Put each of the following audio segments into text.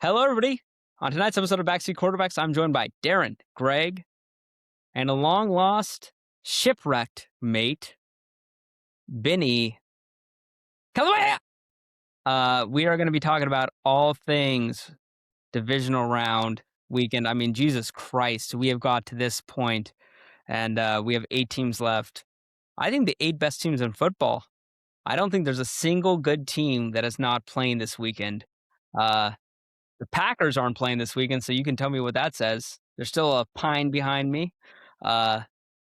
Hello, everybody. On tonight's episode of Backseat Quarterbacks, I'm joined by Darren, Greg, and a long-lost, shipwrecked mate, Benny. We are going to be talking about all things divisional round weekend. I mean, Jesus Christ, we have got to this point, and we have 8 teams left. I think the 8 best teams in football. I don't think there's a single good team that is not playing this weekend. The Packers aren't playing this weekend, so you can tell me what that says. There's still a pine behind me.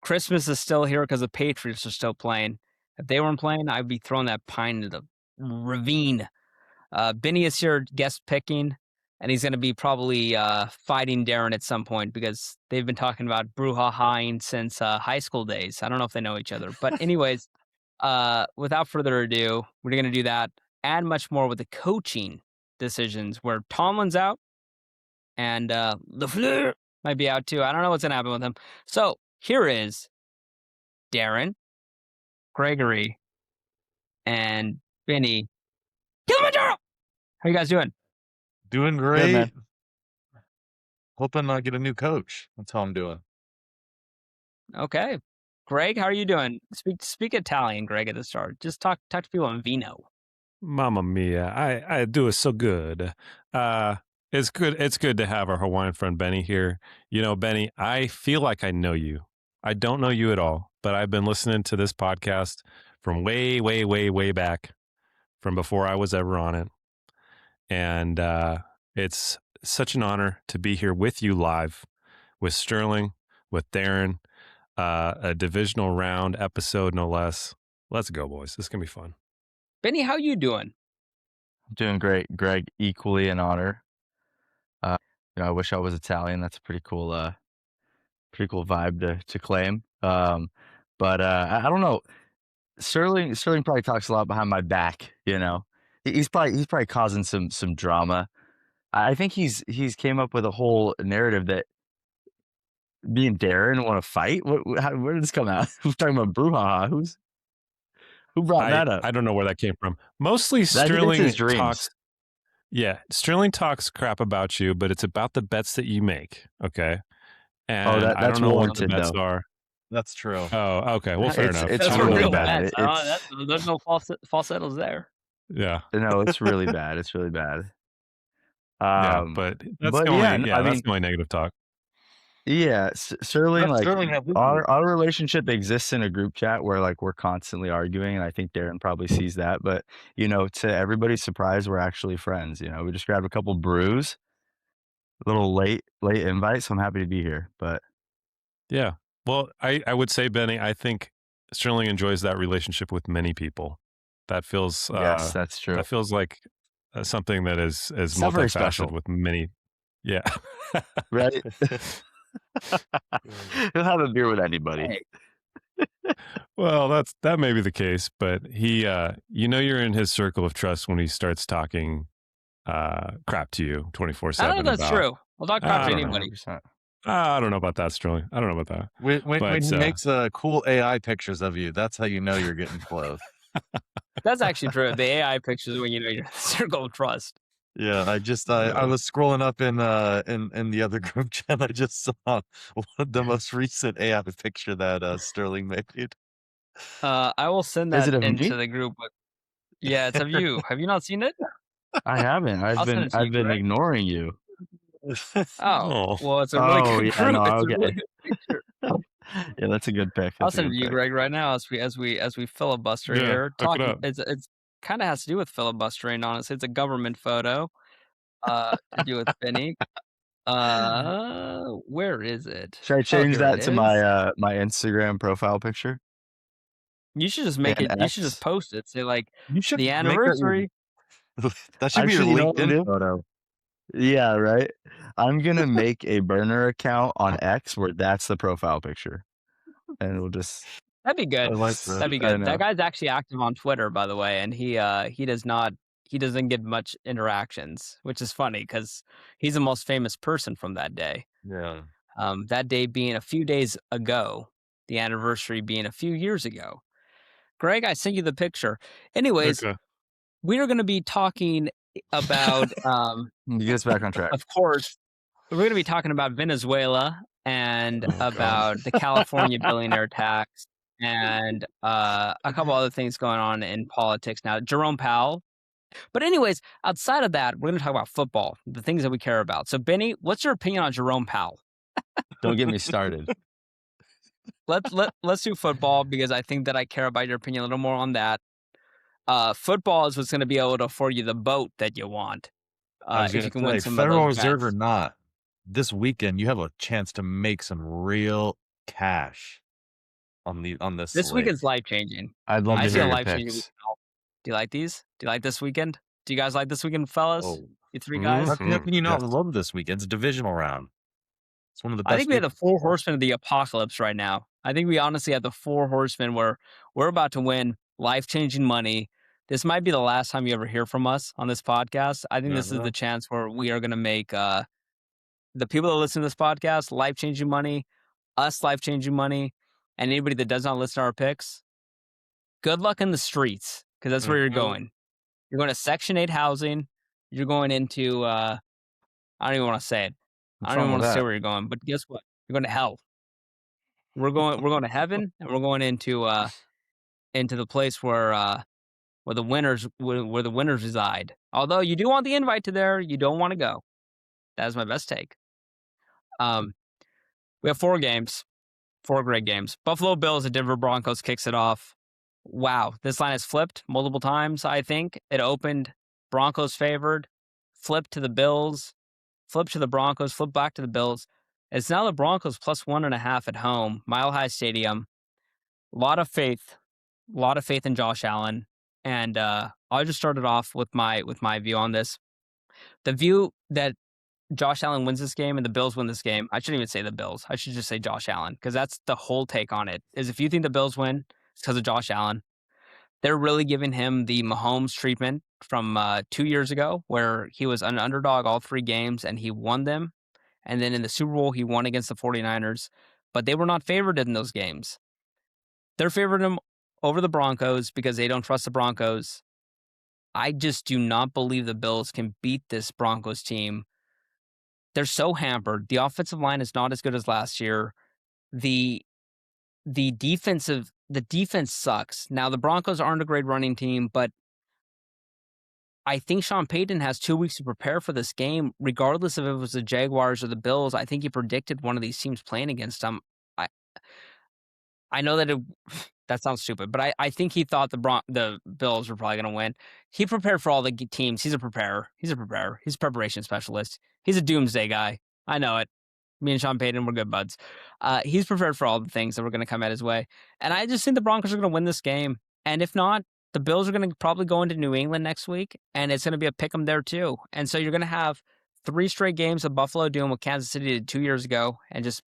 Christmas is still here because the Patriots are still playing. If they weren't playing, I'd be throwing that pine into the ravine. Benny is here guest picking, and he's going to be probably fighting Darren at some point because they've been talking about brouhahaing since high school days. I don't know if they know each other. But anyways, without further ado, we're going to do that and much more with the coaching decisions where Tomlin's out and LaFleur might be out too. I don't know what's going to happen with him. So here is Darren, Gregory, and Benny. Kilimanjaro! How you guys doing? Doing great. Good, Hoping I get a new coach. That's how I'm doing. Okay. Greg, how are you doing? Speak Italian, Greg, at the start. Just talk to people in Vino. Mamma mia, I do it so good. It's good to have our Hawaiian friend Benny here. You know, Benny, I feel like I know you. I don't know you at all, but I've been listening to this podcast from way, way, way, way back, from before I was ever on it. And it's such an honor to be here with you live, with Sterling, with Darren, a divisional round episode, no less. Let's go, boys. This is going to be fun. Benny, how you doing? I'm doing great, Greg. Equally an honor. I wish I was Italian. That's a pretty cool vibe to claim. But I don't know. Sterling probably talks a lot behind my back. You know, he's probably causing some drama. I think he's came up with a whole narrative that me and Darren want to fight. Where did this come out? We're talking about brouhaha. Who brought that up? I don't know where that came from. Mostly Sterling talks. Yeah, Sterling talks crap about you, but it's about the bets that you make. Okay, and that's I don't know what the warranted, bets though. are. That's true. Oh, okay. Well, fair enough. It's That's really real bad. There's no falsettos there. Yeah. No, it's really bad. It's really bad. Yeah, but that's the only negative talk. Yeah, Sterling, like Sterling our relationship exists in a group chat where like we're constantly arguing, and I think Darren probably sees that. But you know, to everybody's surprise, we're actually friends. You know, we just grabbed a couple brews, a little late invite, so I'm happy to be here. But yeah, well, I would say, Benny, I think Sterling enjoys that relationship with many people. That feels yes, that's true. That feels like something that is not very multifaceted special. with many. Yeah, Right. He'll have a beer with anybody. Well, that may be the case, but he, you're in his circle of trust when he starts talking crap to you 24/7. I don't know if that's true. I'll talk crap to anybody. I don't know about that, Sterling. I don't know about that. When he makes cool AI pictures of you, that's how you know you're getting close. That's actually true. The AI pictures when you know your circle of trust. Yeah, I was scrolling up in the other group chat. I just saw the most recent AI picture that Sterling made. I will send that into the group. But yeah, it's of you. Have you not seen it? I haven't. I've been ignoring you. Oh, well, it's a really good group. No, it's a really good picture. Yeah, that's a good pick. I'll send it to you, Greg, right now as we filibuster here. Talking, it's kind of has to do with filibustering. Honestly, it's a government photo to do with Benny. Where is it? Should I change that to my my Instagram profile picture? You should just make it. You should just post it. Say like the anniversary. That should be your LinkedIn photo. Yeah, right. I'm gonna make a burner account on X where that's the profile picture, and we'll just. That'd be good. That'd be good. That guy's actually active on Twitter, by the way, and he doesn't get much interactions, which is funny because he's the most famous person from that day. Yeah. That day being a few days ago, the anniversary being a few years ago. Greg, I sent you the picture. Anyways, we are going to be talking about, Get us back on track. of course, we're going to be talking about Venezuela and Oh, God. about the California billionaire tax and a couple other things going on in politics now. Jerome Powell. But anyways, outside of that, we're going to talk about football, the things that we care about. So, Benny, what's your opinion on Jerome Powell? Don't get me started. Let's do football because I think that I care about your opinion a little more on that. Football is what's going to be able to afford you the boat that you want. I was If going you to can win say, some Federal of those Reserve or bets. not, this weekend you have a chance to make some real cash on this. This slate. weekend's life changing. I'd love I to see a hear your life changing picks. weekend. Do you like these? Do you like this weekend? Do you guys like this weekend, fellas? Oh, You three guys? how can you not Yes. love this weekend? It's a divisional round. It's one of the best. I think we have the four horsemen of the apocalypse right now. I think we honestly have the four horsemen where we're about to win life-changing money. This might be the last time you ever hear from us on this podcast. I think this is the chance where we are going to make the people that listen to this podcast life-changing money, us life-changing money, and anybody that does not listen to our picks, good luck in the streets because that's where you're going. You're going to Section 8 housing. You're going into, I don't even want to say it. I don't even want to say where you're going, but guess what? You're going to hell. We're going to heaven, and we're going into the place where the winners reside. Although you do want the invite to there, you don't want to go. That is my best take. We have 4 games, 4 great games. Buffalo Bills at Denver Broncos kicks it off. Wow, this line has flipped multiple times. I think it opened Broncos favored, flipped to the Bills, flipped to the Broncos, flipped back to the Bills. It's now the Broncos plus 1.5 at home, Mile High Stadium. A lot of faith in Josh Allen, and I'll just start it off with my view on this. The view that Josh Allen wins this game and the Bills win this game. I shouldn't even say the Bills. I should just say Josh Allen because that's the whole take on it. Is if you think the Bills win, it's because of Josh Allen. They're really giving him the Mahomes treatment from 2 years ago, where he was an underdog all 3 games and he won them. And then in the Super Bowl, he won against the 49ers, but they were not favored in those games. They're favored him over the Broncos because they don't trust the Broncos. I just do not believe the Bills can beat this Broncos team. They're so hampered. The offensive line is not as good as last year. The defense sucks. Now the Broncos aren't a great running team, but I think Sean Payton has 2 weeks to prepare for this game, regardless if it was the Jaguars or the Bills. I think he predicted one of these teams playing against them. I know that that sounds stupid, but I think he thought the Bills were probably going to win. He prepared for all the teams. He's a preparer. He's a preparation specialist. He's a doomsday guy. I know it. Me and Sean Payton, we're good buds. He's prepared for all the things that were going to come at his way. And I just think the Broncos are going to win this game. And if not, the Bills are going to probably go into New England next week, and it's going to be a pick 'em there too. And so you're going to have 3 straight games of Buffalo doing what Kansas City did 2 years ago and just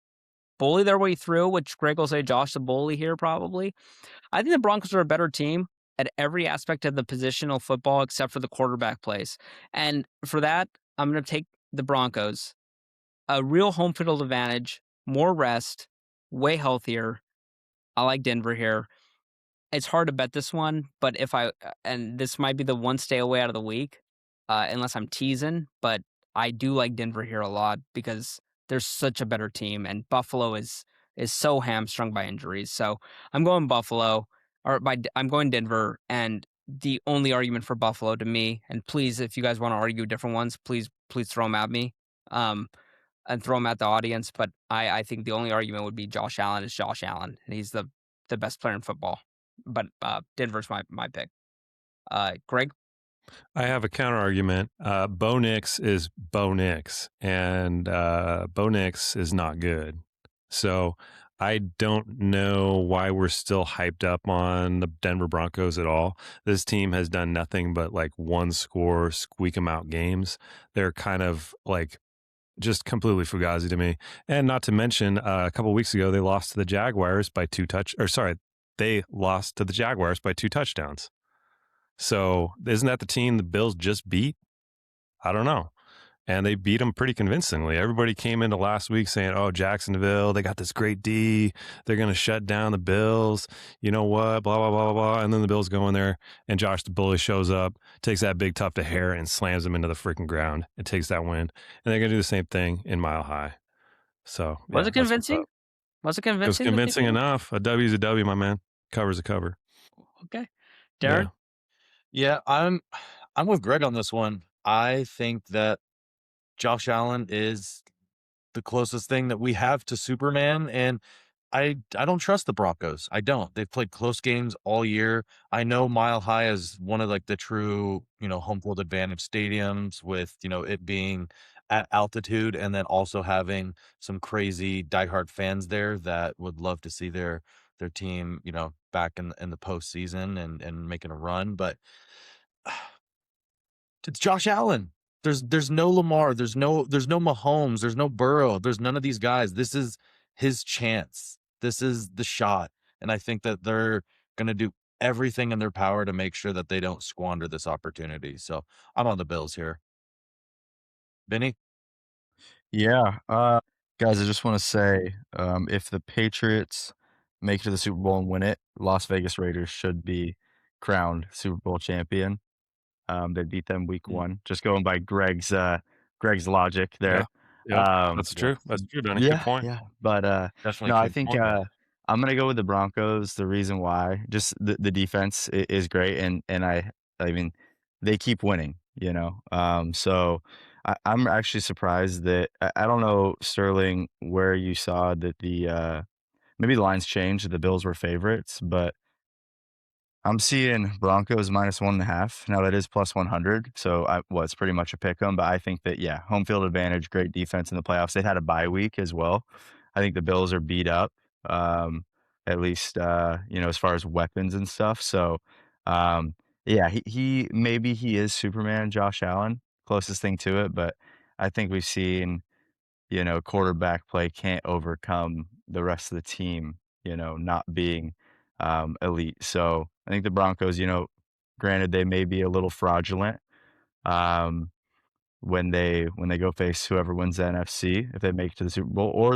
bully their way through, which Greg will say Josh the bully here probably. I think the Broncos are a better team at every aspect of the positional football except for the quarterback plays. And for that, I'm going to take the Broncos. A real home field advantage, more rest, way healthier. I like Denver here. It's hard to bet this one, but and this might be the one stay away out of the week, unless I'm teasing, but I do like Denver here a lot because they're such a better team, and Buffalo is so hamstrung by injuries. So I'm going Buffalo, I'm going Denver, and the only argument for Buffalo to me, and please, if you guys want to argue different ones, please throw them at me, and throw them at the audience. But I think the only argument would be Josh Allen is Josh Allen, and he's the best player in football. But Denver's my pick. Greg? I have a counter argument. Bo Nix is Bo Nix, and Bo Nix is not good. So I don't know why we're still hyped up on the Denver Broncos at all. This team has done nothing but like 1-score, squeak them out games. They're kind of like just completely fugazi to me. And not to mention, a couple weeks ago, they lost to the Jaguars by 2 they lost to the Jaguars by 2 touchdowns. So isn't that the team the Bills just beat? I don't know. and they beat them pretty convincingly. Everybody came into last week saying, "Oh, Jacksonville, they got this great D. They're going to shut down the Bills. You know what? Blah, blah, blah, blah, blah." And then the Bills go in there, and Josh the Bully shows up, takes that big tuft of hair, and slams them into the freaking ground and takes that win. And they're going to do the same thing in Mile High. So, Was yeah, it convincing? Was it convincing? It was convincing enough. A W is a W, my man. Cover's a cover. Okay. Darren? Yeah, I'm with Greg on this one. I think that Josh Allen is the closest thing that we have to Superman, and I don't trust the Broncos. I don't. They've played close games all year. I know Mile High is one of like the true, home field advantage stadiums with, it being at altitude and then also having some crazy diehard fans there that would love to see their team, back in the postseason and making a run. But it's Josh Allen. There's no Lamar. There's no Mahomes. There's no Burrow. There's none of these guys. This is his chance. This is the shot. And I think that they're going to do everything in their power to make sure that they don't squander this opportunity. So I'm on the Bills here. Benny? Yeah. Guys, I just want to say, if the Patriots make it to the Super Bowl and win it, Las Vegas Raiders should be crowned Super Bowl champion. They beat them week 1. Just going by Greg's logic there. Yeah, that's true. That's true, Donnie. Yeah, Good point. yeah. But Definitely. no, I think I'm gonna go with the Broncos. The reason why, just the defense is great, and I mean, they keep winning, So I'm actually surprised that I don't know, Sterling, where you saw that the maybe the lines changed. The Bills were favorites, but I'm seeing Broncos -1.5. Now that is +100, so it's pretty much a pick 'em. But I think that home field advantage, great defense in the playoffs. They had a bye week as well. I think the Bills are beat up, at least as far as weapons and stuff. So he maybe he is Superman, Josh Allen, closest thing to it. But I think we've seen quarterback play can't overcome the rest of the team, not being elite. So I think the Broncos, granted they may be a little fraudulent when they go face whoever wins the NFC, if they make it to the Super Bowl, or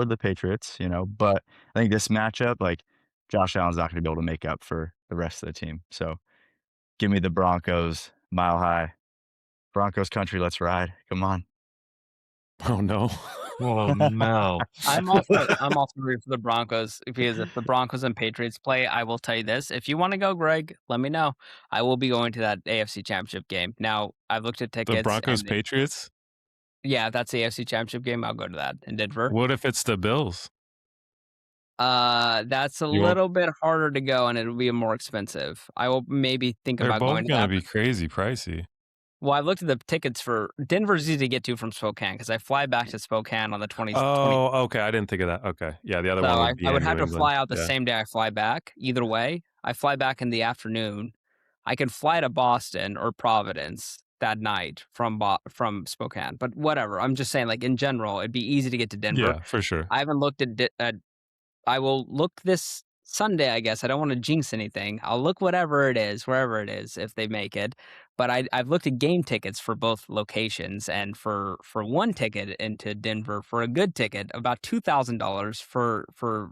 the Patriots, But I think this matchup, like, Josh Allen's not going to be able to make up for the rest of the team. So give me the Broncos, Mile High, Broncos country. Let's ride. Come on. Oh no. Oh no. I'm also rooting for the Broncos, because if the Broncos and Patriots play, I will tell you this: if you want to go, Greg, let me know. I will be going to that AFC Championship game. Now, I've looked at tickets. The Broncos Patriots? Yeah, that's the AFC Championship game. I'll go to that in Denver. What if it's the Bills? That's a little bit harder to go, and it'll be more expensive. I will maybe think about going to that. They're both going to be crazy pricey. Well, I looked at the tickets for Denver's easy to get to from Spokane, because I fly back to Spokane on the 20th. Oh, okay. I didn't think of that. Okay. Yeah, the other one would be I would have to England. fly out the same day I fly back. Either way, I fly back in the afternoon. I could fly to Boston or Providence that night from Spokane. But whatever. I'm just saying, like, in general, it'd be easy to get to Denver. Yeah, for sure. I haven't looked at I will look this Sunday, I guess. I don't want to jinx anything. I'll look wherever it is, if they make it. But I've looked at game tickets for both locations, and for one ticket into Denver, for a good ticket, about $2,000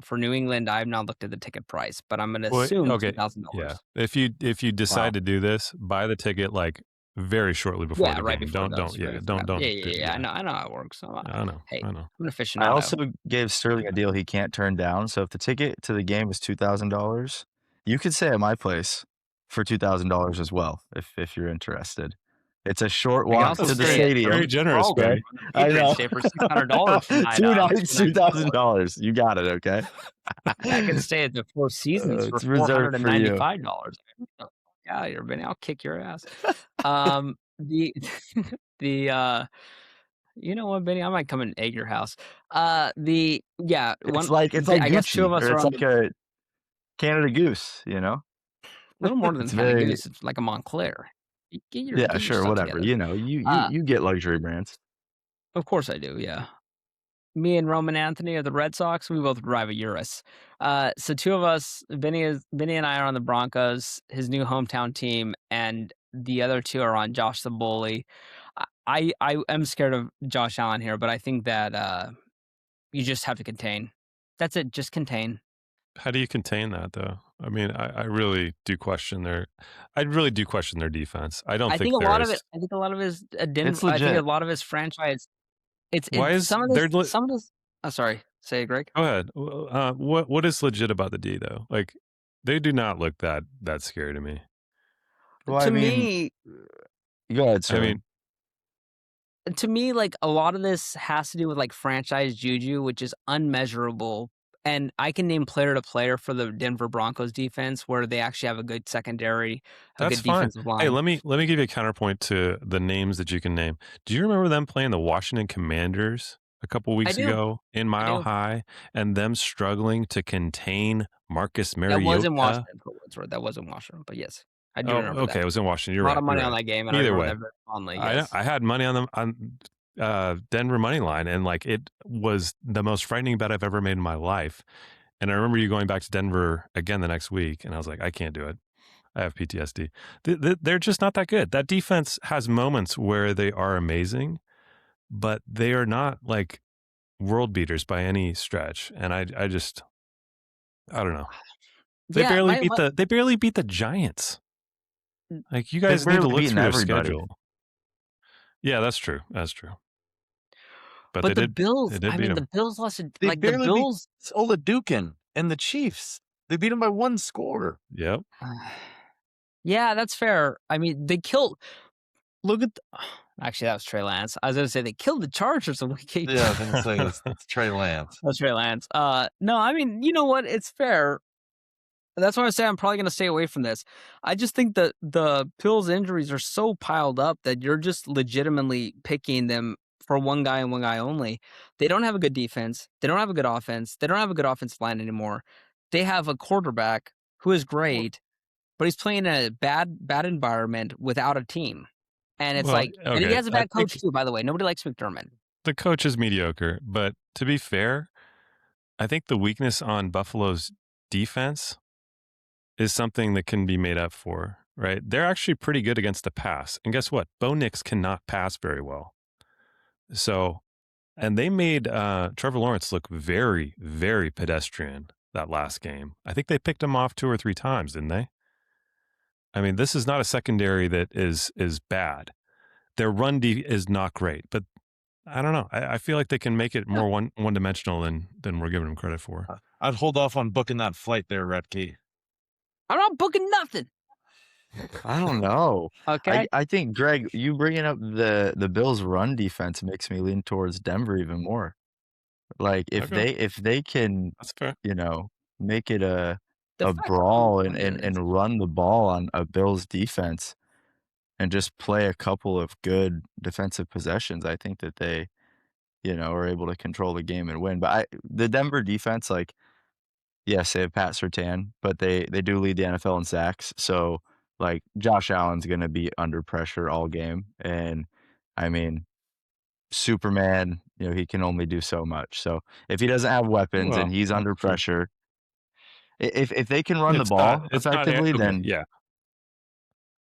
for New England. I have not looked at the ticket price, but I'm going to assume $2,000. Yeah. If you decide to do this, buy the ticket like very shortly before the right game. before Don't I know how it works. I know. Hey, I'm an aficionado. I also gave Sterling a deal he can't turn down. So if the ticket to the game is $2,000, you could stay at my place for $2,000 as well, if you're interested. It's a short walk to the stadium. Very generous, okay. I know. Stay for $600 for 2 nights, $2,000. You got it. Okay. I can stay at the Four Seasons for $495. Yeah, you're Benny. I'll kick your ass. You know what, Benny? I might come and egg your house. It's like I guess two of us are like a Canada Goose, a little more than Canada Goose. It's like a Montclair. Get your whatever. Together. You get luxury brands. Of course I do. Yeah. Me and Roman Anthony are the Red Sox. We both drive a Urus. So two of us, Benny and I are on the Broncos, his new hometown team, and the other two are on Josh the Bully. I am scared of Josh Allen here, but I think that you just have to contain. That's it. Just contain. How do you contain that though? I mean, I really do question their defense. I don't I think think a lot of there's it. I think a lot of it is Denver. It's I think a legit. lot of his franchise. It's why is some of they're this. Some of this. Oh, sorry. Say it, Greg. go ahead. What is legit about the D though? Like they do not look that scary to me. Well, To I mean, me, go ahead, I sir. mean, like a lot of this has to do with like franchise juju, which is unmeasurable. And I can name player to player for the Denver Broncos defense where they actually have a good secondary, a that's good fine. defensive line. Hey, let me give you a counterpoint to the names that you can name. Do you remember them playing the Washington Commanders a couple weeks do. ago in Mile do. High and them struggling to contain Marcus Mariota? That was in Washington. For what's worth. That was in Washington, but yes, I do remember okay, that. it was in Washington. You're a lot right. of money you're on right. that game, and I Either remember way, that very fondly. Yes. I had money on them on Denver money line, and like it was the most frightening bet I've ever made in my life. And I remember you going back to Denver again the next week, and I was like, I can't do it. I have PTSD. They're just not that good. That defense has moments where they are amazing, but they are not like world beaters by any stretch. And I don't know. They barely beat the Giants. Like you guys need to look through their schedule. Yeah, that's true. That's true. But the Bills, I mean, the Bills lost. They barely beat Oladukin and the Chiefs. They beat them by one score. Yep. Yeah, that's fair. I mean, they killed. Look at. Actually, that was Trey Lance. I was going to say they killed the Chargers a week. Yeah, I was going to say it's Trey Lance. That's Trey Lance. No, I mean, you know what? It's fair. That's why I say I'm probably going to stay away from this. I just think that the Bills' injuries are so piled up that you're just legitimately picking them for one guy and one guy only. They don't have a good defense. They don't have a good offense. They don't have a good offensive line anymore. They have a quarterback who is great, but he's playing in a bad environment without a team. And it's and he has a bad coach too, by the way. Nobody likes McDermott. The coach is mediocre, but to be fair, I think the weakness on Buffalo's defense is something that can be made up for, right? They're actually pretty good against the pass. And guess what? Bo Nix cannot pass very well. So, and they made Trevor Lawrence look very, very pedestrian that last game. I think they picked him off 2 or 3 times, didn't they? I mean, this is not a secondary that is bad. Their run D is not great, but I don't know. I feel like they can make it more one-dimensional than we're giving them credit for. I'd hold off on booking that flight there, Redkey. I'm not booking nothing. I don't know. Okay. I think, Greg, you bringing up the Bills' run defense makes me lean towards Denver even more. Like if they can, that's fair. Make it a brawl and run the ball on a Bills defense and just play a couple of good defensive possessions, I think that they, are able to control the game and win. But the Denver defense, like, yes, they have Pat Surtain, but they do lead the NFL in sacks. So, like, Josh Allen's going to be under pressure all game. And, I mean, Superman, he can only do so much. So, if he doesn't have weapons and he's under pressure, if they can run the ball effectively, then yeah.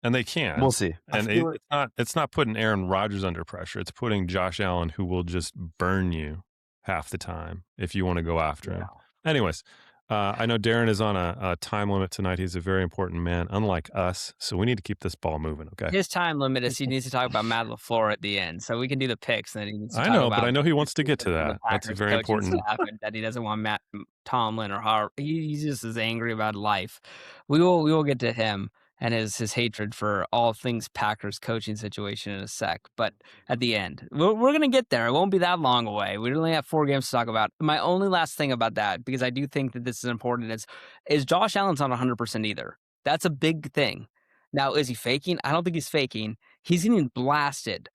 And they can. We'll see. And it's not putting Aaron Rodgers under pressure. It's putting Josh Allen, who will just burn you half the time if you want to go after him. Anyways, I know Darren is on a time limit tonight. He's a very important man, unlike us. So we need to keep this ball moving, okay? His time limit is he needs to talk about Matt LaFleur at the end. So we can do the picks. And then he needs to I talk know, about but I know he wants to get to that. That's very important. That he doesn't want Matt Tomlin or Harvard. He's just as angry about life. We will get to him and his hatred for all things Packers coaching situation in a sec. But at the end, we're going to get there. It won't be that long away. We only have 4 games to talk about. My only last thing about that, because I do think that this is important, is Josh Allen's not 100% either. That's a big thing. Now, is he faking? I don't think he's faking. He's getting blasted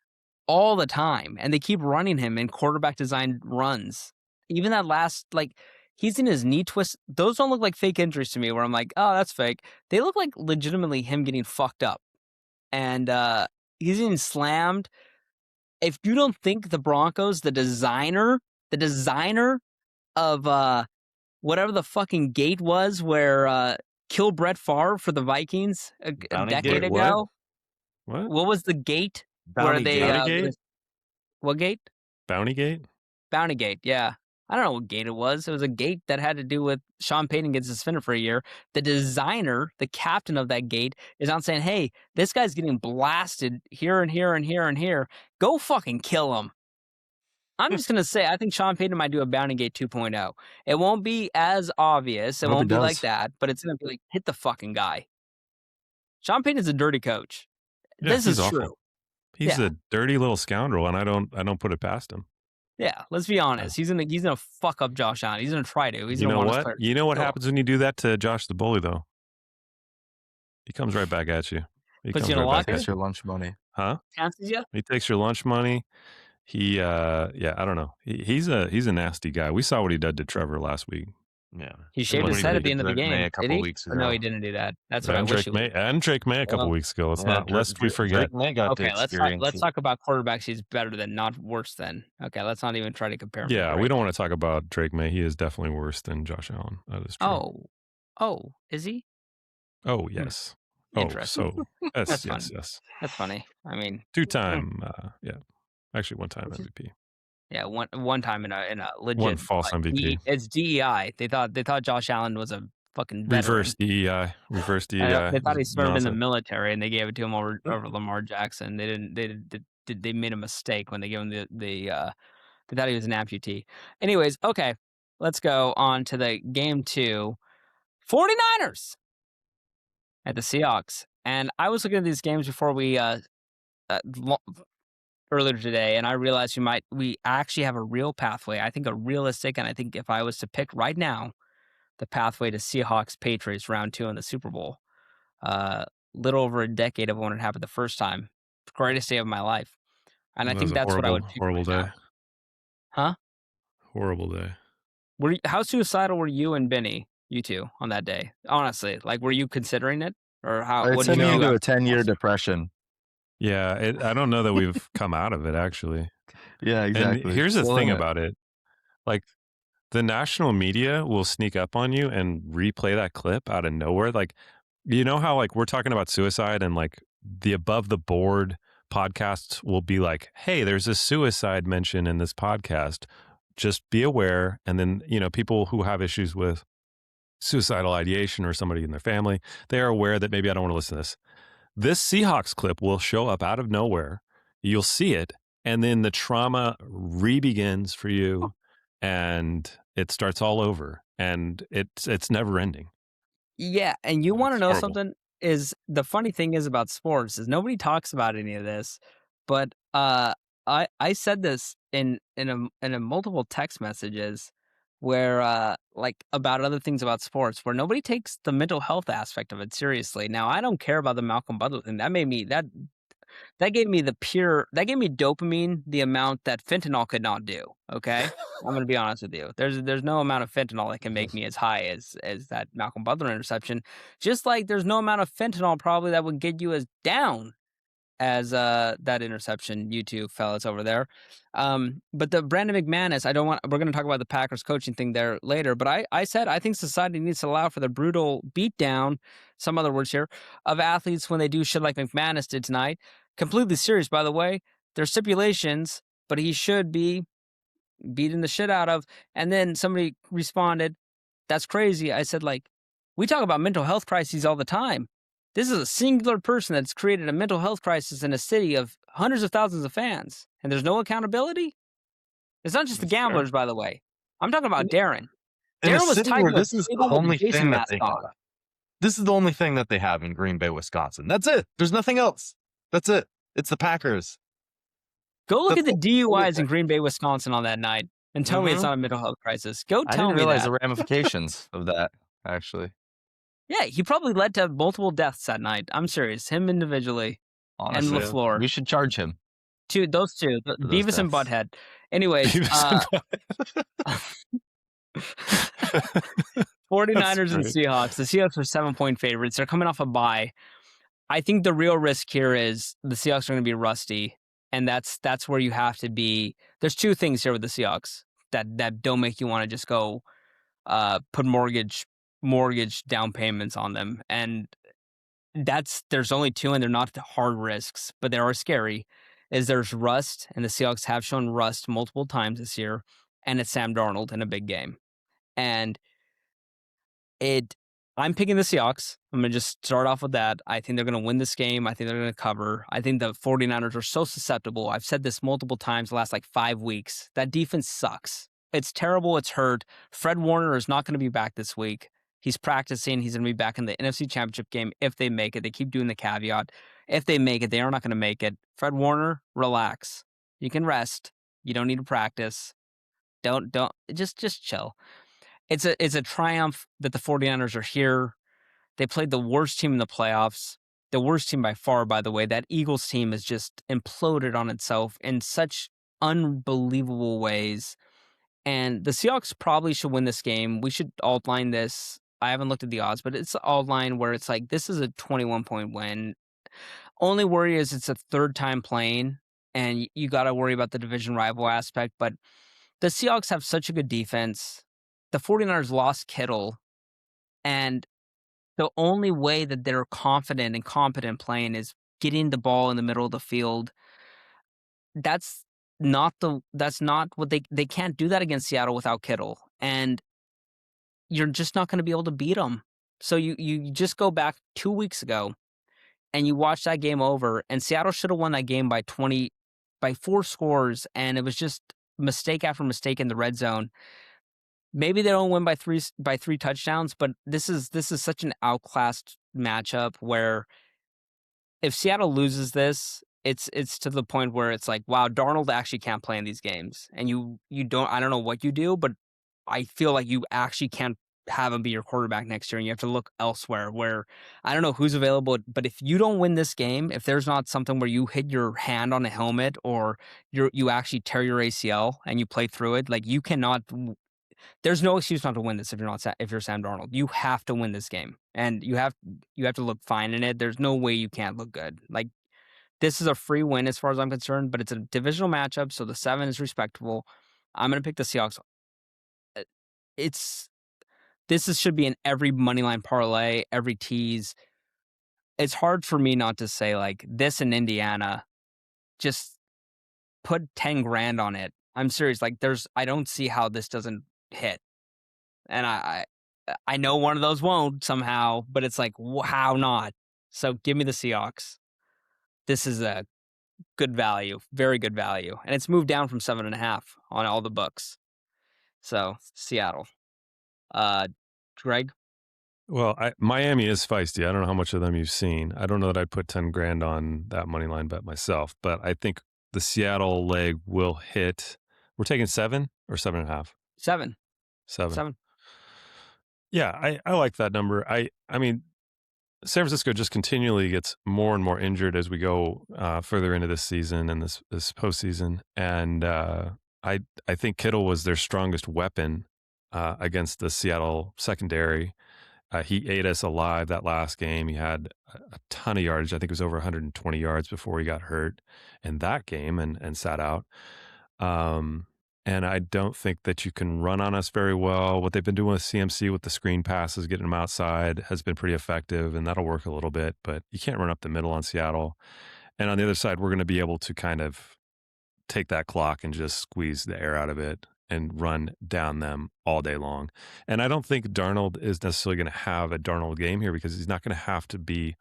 all the time, and they keep running him in quarterback-designed runs. Even that last, he's in his knee twist. Those don't look like fake injuries to me where I'm like, oh, that's fake. They look like legitimately him getting fucked up. And he's getting slammed. If you don't think the Broncos, the designer of whatever the fucking gate was where killed Brett Favre for the Vikings a decade ago. What was the gate? where Bounty they Gate. Bountygate? what gate? Bountygate? Bountygate, yeah. I don't know what gate it was. It was a gate that had to do with Sean Payton gets suspended for a year. The designer, the captain of that gate, is out saying, hey, this guy's getting blasted here and here and here and here. Go fucking kill him. I'm just going to say, I think Sean Payton might do a Bountygate 2.0. It won't be as obvious. It Hope he won't be like does. that, but it's going to be like, hit the fucking guy. Sean Payton's a dirty coach. Yeah, This he's is awful. true. He's Yeah. a dirty little scoundrel, and I don't put it past him. Yeah, let's be honest. He's gonna fuck up Josh Allen. He's gonna try to. He's You gonna know want his what? players You know what to happens when you do that to Josh the Bully, though? He comes right back at you. He Puts comes you in a right back locker? at Takes you. your lunch money. Huh? Chances you? He takes your lunch money. He, I don't know. He's a nasty guy. We saw what he did to Trevor last week. Yeah. He shaved What his he head did at the to end of the Drake game. May a Did couple he? weeks Or no, ago. he didn't do that. That's what I And wish Drake he would. May a couple Well, weeks ago. Let's Yeah, not lest we forget. Drake May got to Okay, experience let's it. talk about quarterbacks. He's better than, not worse than. Okay, let's not even try to compare him. to Yeah, we Drake. don't want to talk about Drake May. He is definitely worse than Josh Allen. That is true. Oh, is he? Oh yes. Oh, Interesting. so yes, That's yes, fun. yes. That's funny. I mean, 2-time, yeah. Actually, 1-time MVP. yeah, one time in a legit One false MVP. It's DEI. They thought Josh Allen was a fucking veteran. Reverse DEI. Reverse I know, DEI. they thought he served in the Nonsense. military, and they gave it to him over Lamar Jackson. They didn't. They made a mistake when they gave him the. They thought he was an amputee. Anyways, okay, let's go on to the game 2. 49ers at the Seahawks, and I was looking at these games before we earlier today, and I realized we actually have a real pathway. I think a realistic, and I think if I was to pick right now, the pathway to Seahawks Patriots round 2 in the Super Bowl. Little over a decade of when it happened the first time. Greatest day of my life. And I That think was a that's what I would pick horrible right day. now. Huh? Horrible day. How suicidal were you and Benny, you two, on that day? Honestly, like, were you considering it? Or how? It What sent did me you do? into a 10-year depression. Yeah, I don't know that we've come out of it, actually. Yeah, exactly. And here's the Still thing in it. about it. Like, the national media will sneak up on you and replay that clip out of nowhere. Like, you know how, like, we're talking about suicide and, like, the above the board podcasts will be like, hey, there's a suicide mention in this podcast. Just be aware. And then, people who have issues with suicidal ideation or somebody in their family, they are aware that maybe I don't want to listen to this. This Seahawks clip will show up out of nowhere. You'll see it. And then the trauma re-begins for you and it starts all over. And it's never ending. Yeah, and you want to It's know horrible. something? Is the funny thing is about sports is nobody talks about any of this, but I said this in a multiple text messages where like about other things about sports where nobody takes the mental health aspect of it seriously. Now I don't care about the Malcolm Butler thing. That made me that gave me dopamine, the amount that fentanyl could not do. Okay, I'm gonna be honest with you. There's no amount of fentanyl that can make me as high as that Malcolm Butler interception. Just like there's no amount of fentanyl probably that would get you as down as that interception. You two fellas over there. But the Brandon McManus, we're gonna talk about the Packers coaching thing there later. But I said I think society needs to allow for the brutal beatdown, some other words here, of athletes when they do shit like McManus did tonight. Completely serious, by the way. There's stipulations, but he should be beaten the shit out of. And then somebody responded, that's crazy. I said, like, we talk about mental health crises all the time. This is a singular person that's created a mental health crisis in a city of hundreds of thousands of fans. And there's no accountability? It's not just the gamblers, by the way. I'm talking about Darren. In a Darren was city tied where to a this is the table with a only Jason thing that mask they on. have. This is the only thing that they have in Green Bay, Wisconsin. That's it. There's nothing else. That's it. It's the Packers. Go look at That's the the only DUIs in thing. Green Bay, Wisconsin on that night and tell me it's not a mental health crisis. Go I tell didn't me realize that. the ramifications of that, actually. Yeah, he probably led to multiple deaths that night. I'm serious. Him individually Honestly, and LaFleur. we should charge him. Those two, those Beavis and deaths. Butthead. Anyways, Beavis and 49ers and great. Seahawks. The Seahawks are 7-point favorites. They're coming off a bye. I think the real risk here is the Seahawks are going to be rusty, and that's where you have to be. There's two things here with the Seahawks that don't make you want to just go put mortgage down payments on them, and there's only two, and they're not hard risks, but they are scary. is there's rust, and the Seahawks have shown rust multiple times this year, and it's Sam Darnold in a big game. And I'm picking the Seahawks. I'm going to just start off with that. I think they're going to win this game. I think they're going to cover. I think the 49ers are so susceptible. I've said this multiple times the last 5 weeks. That defense sucks. It's terrible. It's hurt. Fred Warner is not going to be back this week. He's practicing. He's going to be back in the NFC Championship game if they make it. They keep doing the caveat. If they make it, they are not going to make it. Fred Warner, relax. You can rest. You don't need to practice. Don't just chill. It's a triumph that the 49ers are here. They played the worst team in the playoffs. The worst team by far, by the way. That Eagles team has just imploded on itself in such unbelievable ways. And the Seahawks probably should win this game. We should outline this. I haven't looked at the odds, but it's an outline where it's this is a 21-point win. Only worry is it's a third time playing, and you got to worry about the division rival aspect. But the Seahawks have such a good defense. The 49ers lost Kittle, and the only way that they're confident and competent playing is getting the ball in the middle of the field. That's not what they can't do that against Seattle without Kittle, and you're just not going to be able to beat them. So you just go back 2 weeks ago and you watch that game over, and Seattle should have won that game by 4 scores, and it was just mistake after mistake in the red zone. Maybe they don't win by three touchdowns, but this is such an outclassed matchup where if Seattle loses this, it's to the point where it's wow, Darnold actually can't play in these games, and you don't. I don't know what you do, but I feel like you actually can't have him be your quarterback next year, and you have to look elsewhere. Where I don't know who's available, but if you don't win this game, if there's not something where you hit your hand on a helmet or you actually tear your ACL and you play through it, you cannot. There's no excuse not to win this if you're Sam Darnold. You have to win this game, and you have to look fine in it. There's no way you can't look good. This is a free win as far as I'm concerned, but it's a divisional matchup, so the 7 is respectable. I'm going to pick the Seahawks. Should be in every moneyline parlay, every tease. It's hard for me not to say this in Indiana. Just put 10 grand on it. I'm serious. I don't see how this doesn't hit, and I know one of those won't somehow, but it's how not? So give me the Seahawks. This is a good value, very good value, and it's moved down from 7.5 on all the books. So Seattle. Greg? Well, Miami is feisty. I don't know how much of them you've seen. I don't know that I'd put 10 grand on that money line bet myself, but I think the Seattle leg will hit. We're taking 7 or 7.5? 7. 7. Yeah, I like that number. I mean, San Francisco just continually gets more and more injured as we go further into this season and this postseason. And I think Kittle was their strongest weapon against the Seattle secondary. He ate us alive that last game. He had a ton of yards. I think it was over 120 yards before he got hurt in that game and sat out. And I don't think that you can run on us very well. What they've been doing with CMC with the screen passes, getting them outside, has been pretty effective, and that'll work a little bit. But you can't run up the middle on Seattle. And on the other side, we're going to be able to kind of take that clock and just squeeze the air out of it and run down them all day long. And I don't think Darnold is necessarily going to have a Darnold game here because he's not going to have to be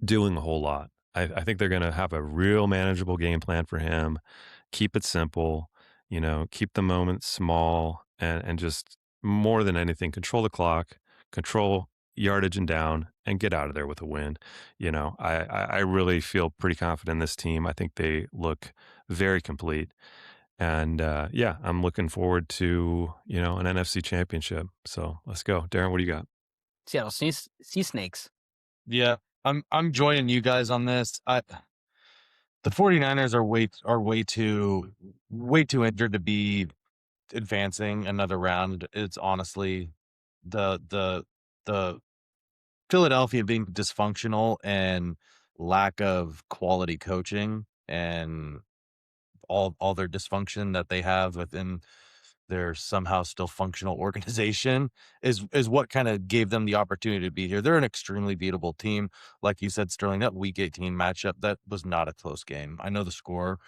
doing a whole lot. I think they're going to have a real manageable game plan for him. Keep it simple, keep the moment small, and just more than anything, control the clock, control yardage and down, and get out of there with a win. I really feel pretty confident in this team. I think they look very complete. And I'm looking forward to, an NFC championship. So let's go. Darren, what do you got? Seattle Sea Snakes. Yeah, I'm joining you guys on this. The 49ers are way too injured to be advancing another round. It's honestly the Philadelphia being dysfunctional and lack of quality coaching and all their dysfunction that they have within they're somehow still functional organization is what kind of gave them the opportunity to be here. They're an extremely beatable team. Like you said, Sterling, that week 18 matchup, that was not a close game. I know the score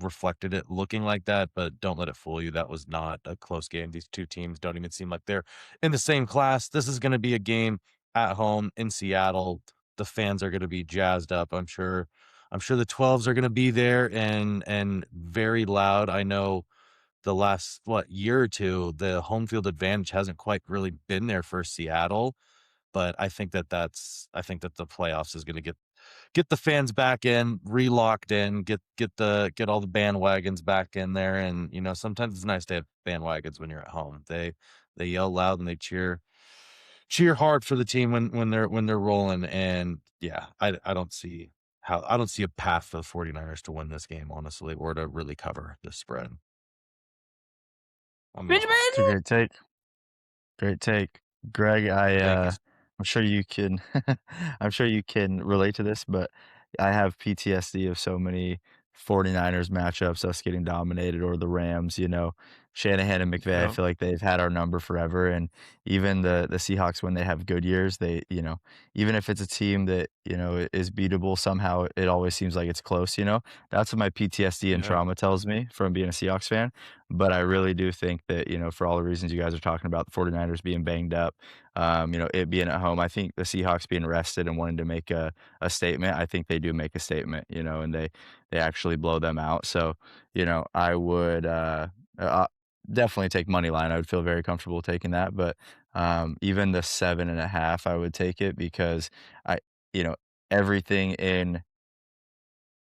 reflected it looking like that, but don't let it fool you. That was not a close game. These two teams don't even seem like they're in the same class. This is going to be a game at home in Seattle. The fans are going to be jazzed up. I'm sure the 12s are going to be there and very loud. I know the last year or two, the home field advantage hasn't quite really been there for Seattle, but I think that the playoffs is going to get the fans back in, re-locked in, get all the bandwagons back in there. And sometimes it's nice to have bandwagons when you're at home. They yell loud and they cheer hard for the team when they're rolling. And yeah, I don't see a path for the 49ers to win this game, honestly, or to really cover the spread. It's a great take. Great take. Greg, Thank you. I'm sure you can I'm sure you can relate to this, but I have PTSD of so many 49ers matchups, us getting dominated, or the Rams, Shanahan and McVay, I Yeah. feel like they've had our number forever. And even the Seahawks, when they have good years, they, even if it's a team that, is beatable, somehow it always seems like it's close, That's what my PTSD and Yeah. trauma tells me from being a Seahawks fan. But I really do think that, for all the reasons you guys are talking about, the 49ers being banged up, it being at home, I think the Seahawks being rested and wanting to make a statement, I think they do make a statement, and they actually blow them out. So, I would definitely take money line. I would feel very comfortable taking that. But even the 7.5, I would take it because you know, everything in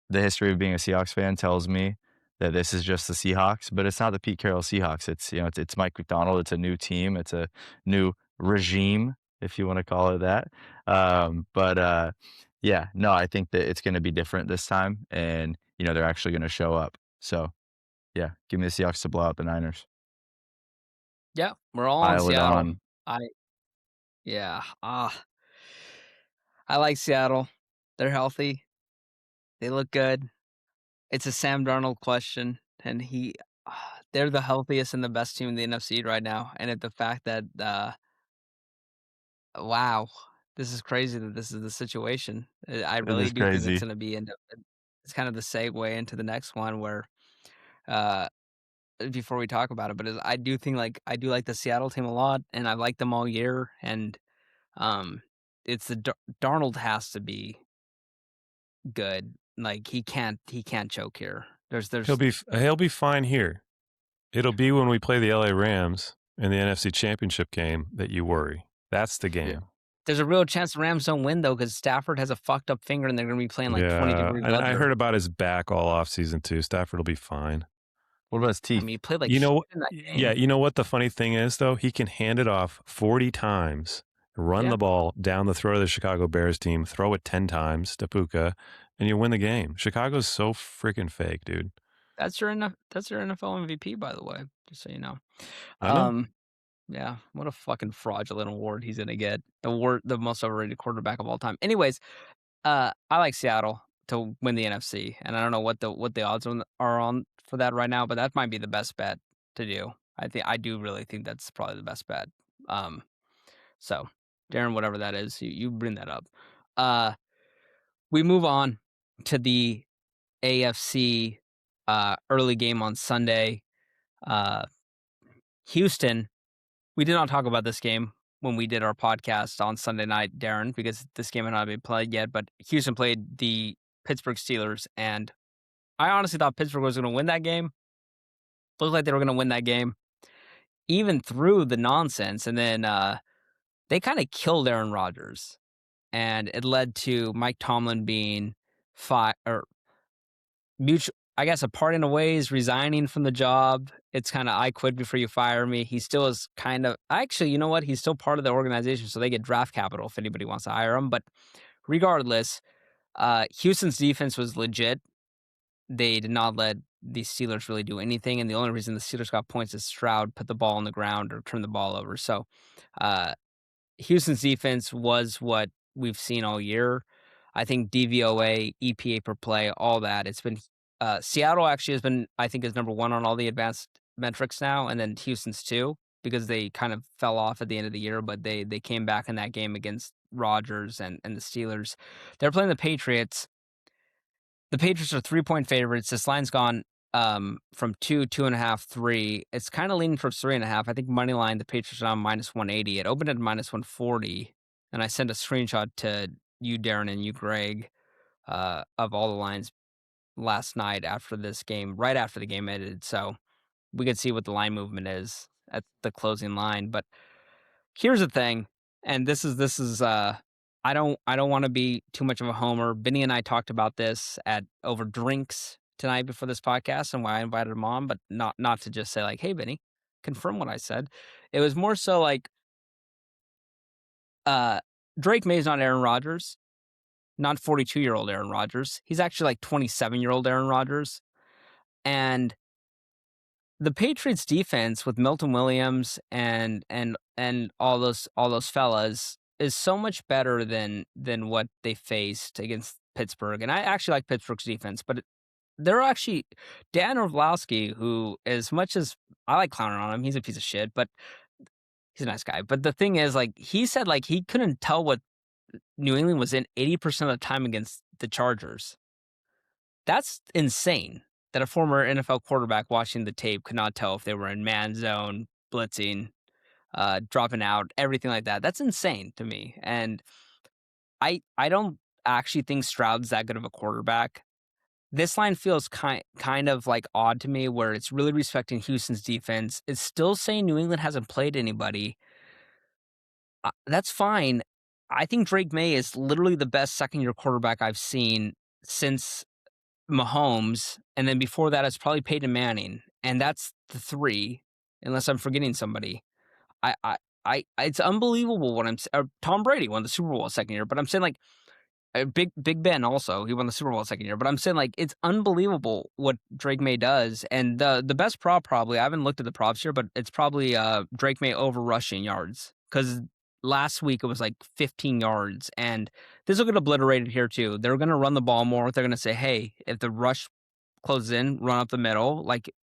the history of being a Seahawks fan tells me that this is just the Seahawks, but it's not the Pete Carroll Seahawks. It's it's Mike Macdonald. It's a new team. It's a new regime, if you want to call it that. But yeah, no, I think that it's going to be different this time, and they're actually going to show up. So yeah, give me the Seahawks to blow out the Niners. Yeah, we're all on Pile it Seattle. on. I like Seattle. They're healthy. They look good. It's a Sam Darnold question, and they're the healthiest and the best team in the NFC right now. And at the fact that, wow, this is crazy that this is the situation. I It really is do think it's crazy. going to be it's kind of the segue into the next one where, before we talk about it, but I do like the Seattle team a lot, and I've liked them all year. And it's Darnold has to be good. Like he can't choke here. There's He'll be fine here. It'll be when we play the LA Rams in the NFC Championship game that you worry. That's the game. There's a real chance the Rams don't win though, because Stafford has a fucked up finger and they're gonna be playing like 20-degree and weather. I heard about his back all off season too. Stafford will be fine. What about his I teeth? mean, he played like You know, shit in that game. yeah. You know what the funny thing is though? He can hand it off 40 times, run the ball down the throat of the Chicago Bears team, throw it 10 times to Puka, and you win the game. Chicago's so freaking fake, dude. That's your NFL MVP, by the way, just so you know. I know. Yeah, what a fucking fraudulent award he's gonna get. The most overrated quarterback of all time. Anyways, I like Seattle to win the NFC, and I don't know what the odds are on for that right now, but that might be the best bet to do. I do really think that's probably the best bet. So Darren, whatever that is, you bring that up. We move on to the AFC early game on Sunday. Houston. We did not talk about this game when we did our podcast on Sunday night, Darren, because this game had not been played yet. But Houston played the Pittsburgh Steelers, and I honestly thought Pittsburgh was going to win that game. Looked like they were going to win that game, even through the nonsense. And then they kind of killed Aaron Rodgers, and it led to Mike Tomlin being I guess a parting of ways, resigning from the job. It's kind of, I quit before you fire me. He still is kind of, actually, you know what? He's still part of the organization, so they get draft capital if anybody wants to hire him. But regardless, Houston's defense was legit. They did not let the Steelers really do anything. And the only reason the Steelers got points is Stroud put the ball on the ground or turned the ball over. So Houston's defense was what we've seen all year. I think DVOA, EPA per play, all that. It's been Seattle actually has been, I think, is number one on all the advanced metrics now, and then Houston's too, because they kind of fell off at the end of the year, but they came back in that game against Rodgers and the Steelers. They're playing the Patriots. The Patriots are 3-point favorites. This line's gone from 2, 2.5, 3. It's kind of leaning towards 3.5. I think money line, the Patriots are on -180. It opened at -140, and I sent a screenshot to you, Darren, and you, Greg, of all the lines last night after this game, right after the game ended. So we could see what the line movement is at the closing line. But here's the thing, and this is I don't want to be too much of a homer. Benny and I talked about this at over drinks tonight before this podcast, and why I invited him on, but not to just say like, "Hey, Benny, confirm what I said." It was more so like, Drake May's not Aaron Rodgers, not 42-year-old Aaron Rodgers. He's actually like 27-year-old Aaron Rodgers, and the Patriots defense with Milton Williams and all those fellas is so much better than what they faced against Pittsburgh. And I actually like Pittsburgh's defense, but they're actually Dan Orlovsky, who, as much as I like clowning on him, he's a piece of shit, but he's a nice guy. But the thing is, like, he said, like, he couldn't tell what New England was in 80% of the time against the Chargers. That's insane that a former NFL quarterback watching the tape could not tell if they were in man zone, blitzing, dropping out, everything like that. That's insane to me. And I don't actually think Stroud's that good of a quarterback. This line feels kind of like odd to me, where it's really respecting Houston's defense. It's still saying New England hasn't played anybody. That's fine. I think Drake May is literally the best second-year quarterback I've seen since Mahomes, and then before that, it's probably Peyton Manning, and that's the 3, unless I'm forgetting somebody. It's unbelievable what Tom Brady won the Super Bowl second year, but I'm saying, like, Big Ben also, he won the Super Bowl second year, but I'm saying, like, it's unbelievable what Drake May does, and the best prop probably, I haven't looked at the props here, but it's probably Drake May over rushing yards, because last week it was like 15 yards, and this will get obliterated here too. They're going to run the ball more. They're going to say, hey, if the rush closes in, run up the middle, like,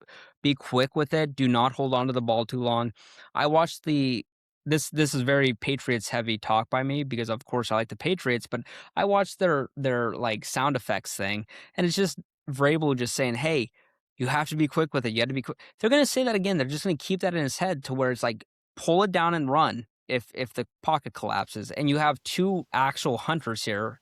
be quick with it. Do not hold on to the ball too long. I watched this is very Patriots heavy talk by me, because of course I like the Patriots, but I watched their like sound effects thing, and it's just Vrabel just saying, hey, you have to be quick with it. You have to be quick. They're going to say that again. They're just going to keep that in his head to where it's like, pull it down and run if the pocket collapses. And you have 2 actual hunters here,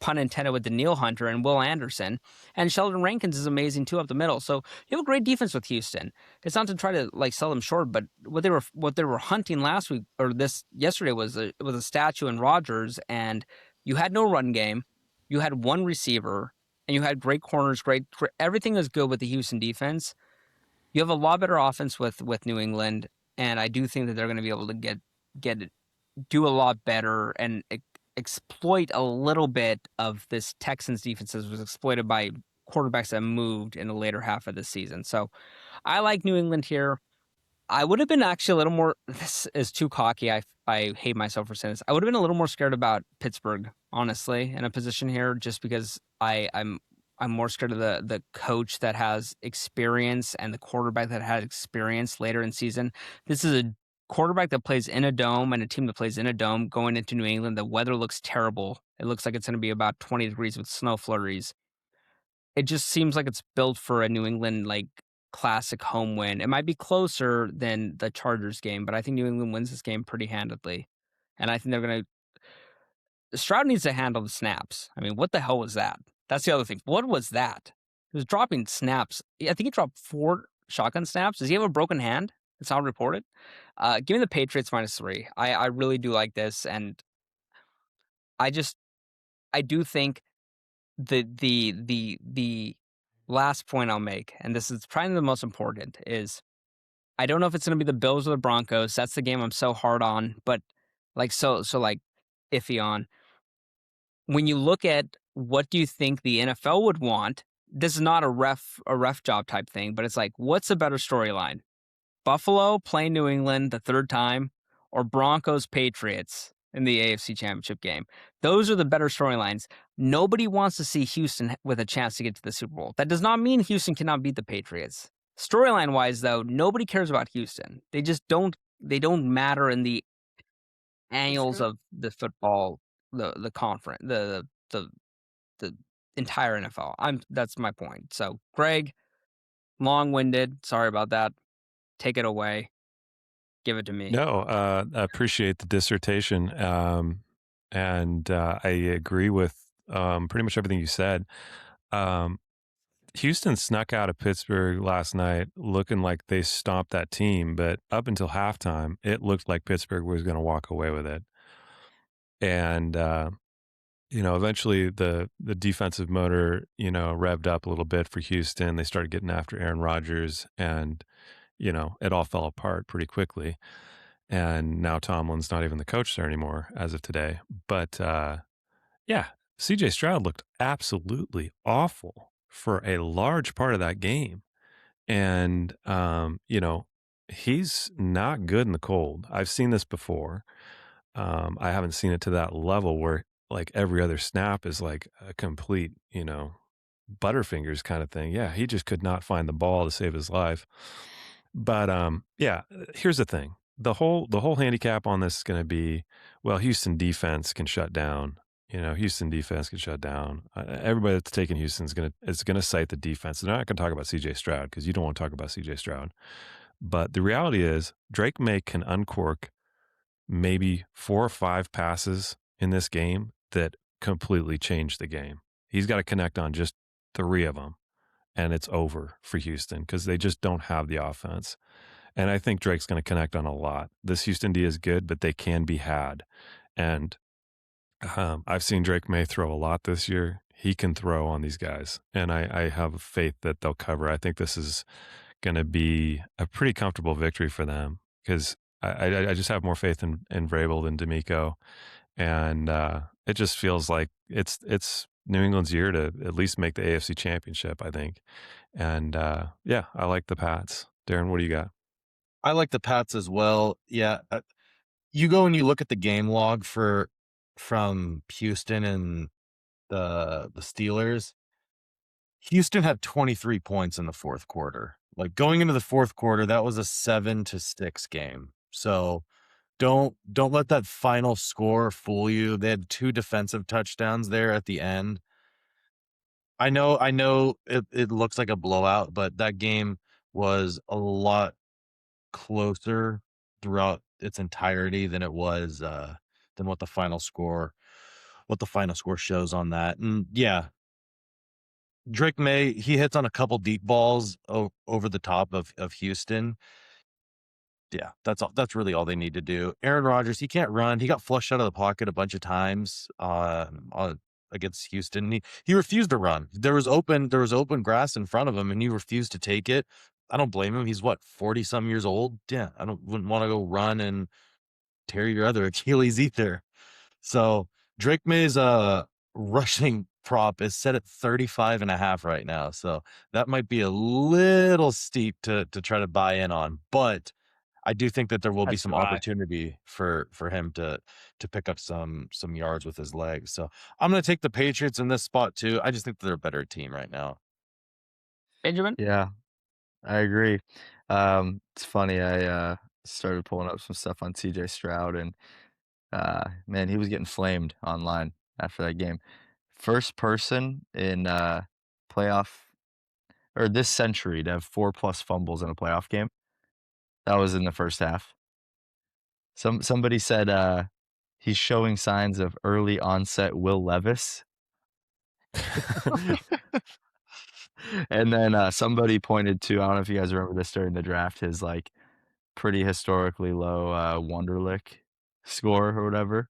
pun intended, with Daniil Hunter and Will Anderson, and Sheldon Rankins is amazing too up the middle. So you have a great defense with Houston. It's not to try to like sell them short, but what they were hunting last week or yesterday was a statue in Rodgers, and you had no run game, you had 1 receiver, and you had great corners, great everything is good with the Houston defense. You have a lot better offense with New England, and I do think that they're going to be able to do a lot better and exploit a little bit of this Texans defense that was exploited by quarterbacks that moved in the later half of the season. So I like New England here. I would have been actually a little more, this is too cocky, I hate myself for saying this, I would have been a little more scared about Pittsburgh, honestly, in a position here, just because I'm more scared of the coach that has experience and the quarterback that had experience later in season. This is a quarterback that plays in a dome and a team that plays in a dome going into New England. The weather looks terrible. It looks like it's going to be about 20 degrees with snow flurries. It just seems like it's built for a New England, like, classic home win. It might be closer than the Chargers game, but I think New England wins this game pretty handedly. And I think they're going to... Stroud needs to handle the snaps. I mean, what the hell was that? That's the other thing. What was that? He was dropping snaps. I think he dropped 4 shotgun snaps. Does he have a broken hand? It's not reported. Give me the Patriots -3. I really do like this, and I do think the last point I'll make, and this is probably the most important, is I don't know if it's going to be the Bills or the Broncos. That's the game I'm so hard on, but like so like iffy on. When you look at what do you think the NFL would want, this is not a ref job type thing, but it's like, what's a better storyline? Buffalo playing New England the 3rd time, or Broncos Patriots in the AFC Championship game? Those are the better storylines. Nobody wants to see Houston with a chance to get to the Super Bowl. That does not mean Houston cannot beat the Patriots. Storyline wise, though, nobody cares about Houston. They just don't. They don't matter in the annals of the football, the conference, the entire NFL. That's my point. So, Greg, long-winded. Sorry about that. Take it away. Give it to me. No, I appreciate the dissertation. And I agree with pretty much everything you said. Houston snuck out of Pittsburgh last night looking like they stomped that team, but up until halftime, it looked like Pittsburgh was going to walk away with it. And, eventually the defensive motor, revved up a little bit for Houston. They started getting after Aaron Rodgers, and, it all fell apart pretty quickly. And now Tomlin's not even the coach there anymore as of today. But yeah, CJ Stroud looked absolutely awful for a large part of that game. And, he's not good in the cold. I've seen this before. I haven't seen it to that level where like every other snap is like a complete, Butterfingers kind of thing. Yeah, he just could not find the ball to save his life. But yeah, here's the thing. The whole handicap on this is going to be, well, Houston defense can shut down. Houston defense can shut down. Everybody that's taking Houston is gonna cite the defense. They're not going to talk about CJ Stroud because you don't want to talk about CJ Stroud. But the reality is, Drake May can uncork maybe 4 or 5 passes in this game that completely change the game. He's got to connect on just 3 of them, and it's over for Houston because they just don't have the offense. And I think Drake's going to connect on a lot. This Houston D is good, but they can be had. And I've seen Drake May throw a lot this year. He can throw on these guys, and I have faith that they'll cover. I think this is going to be a pretty comfortable victory for them because I just have more faith in Vrabel than D'Amico, and it just feels like it's New England's year to at least make the AFC Championship, I think. And yeah, I like the Pats. Darren, what do you got? I like the Pats as well. Yeah, you go and you look at the game log from Houston and the Steelers. Houston had 23 points in the fourth quarter. Like going into the fourth quarter, that was a 7-6 game. So don't let that final score fool you. They had 2 defensive touchdowns there at the end. I know it looks like a blowout, but that game was a lot closer throughout its entirety than it was than what the final score shows on that. And yeah, Drake May, he hits on a couple deep balls over the top of Houston. Yeah, that's really all they need to do. Aaron Rodgers, he can't run. He got flushed out of the pocket a bunch of times against Houston. He refused to run. There was open grass in front of him, and he refused to take it. I don't blame him. He's 40 some years old. Yeah, wouldn't want to go run and tear your other Achilles either. So Drake May's rushing prop is set at 35.5 right now. So that might be a little steep to try to buy in on, but I do think that there will be some opportunity for him to pick up some yards with his legs. So I'm going to take the Patriots in this spot too. I just think they're a better team right now. Benjamin? Yeah, I agree. It's funny. I started pulling up some stuff on CJ Stroud, and man, he was getting flamed online after that game. First person in playoff or this century to have 4+ fumbles in a playoff game. That was in the first half. Somebody said he's showing signs of early onset Will Levis. And then somebody pointed to, I don't know if you guys remember this during the draft, his like pretty historically low Wonderlic score or whatever.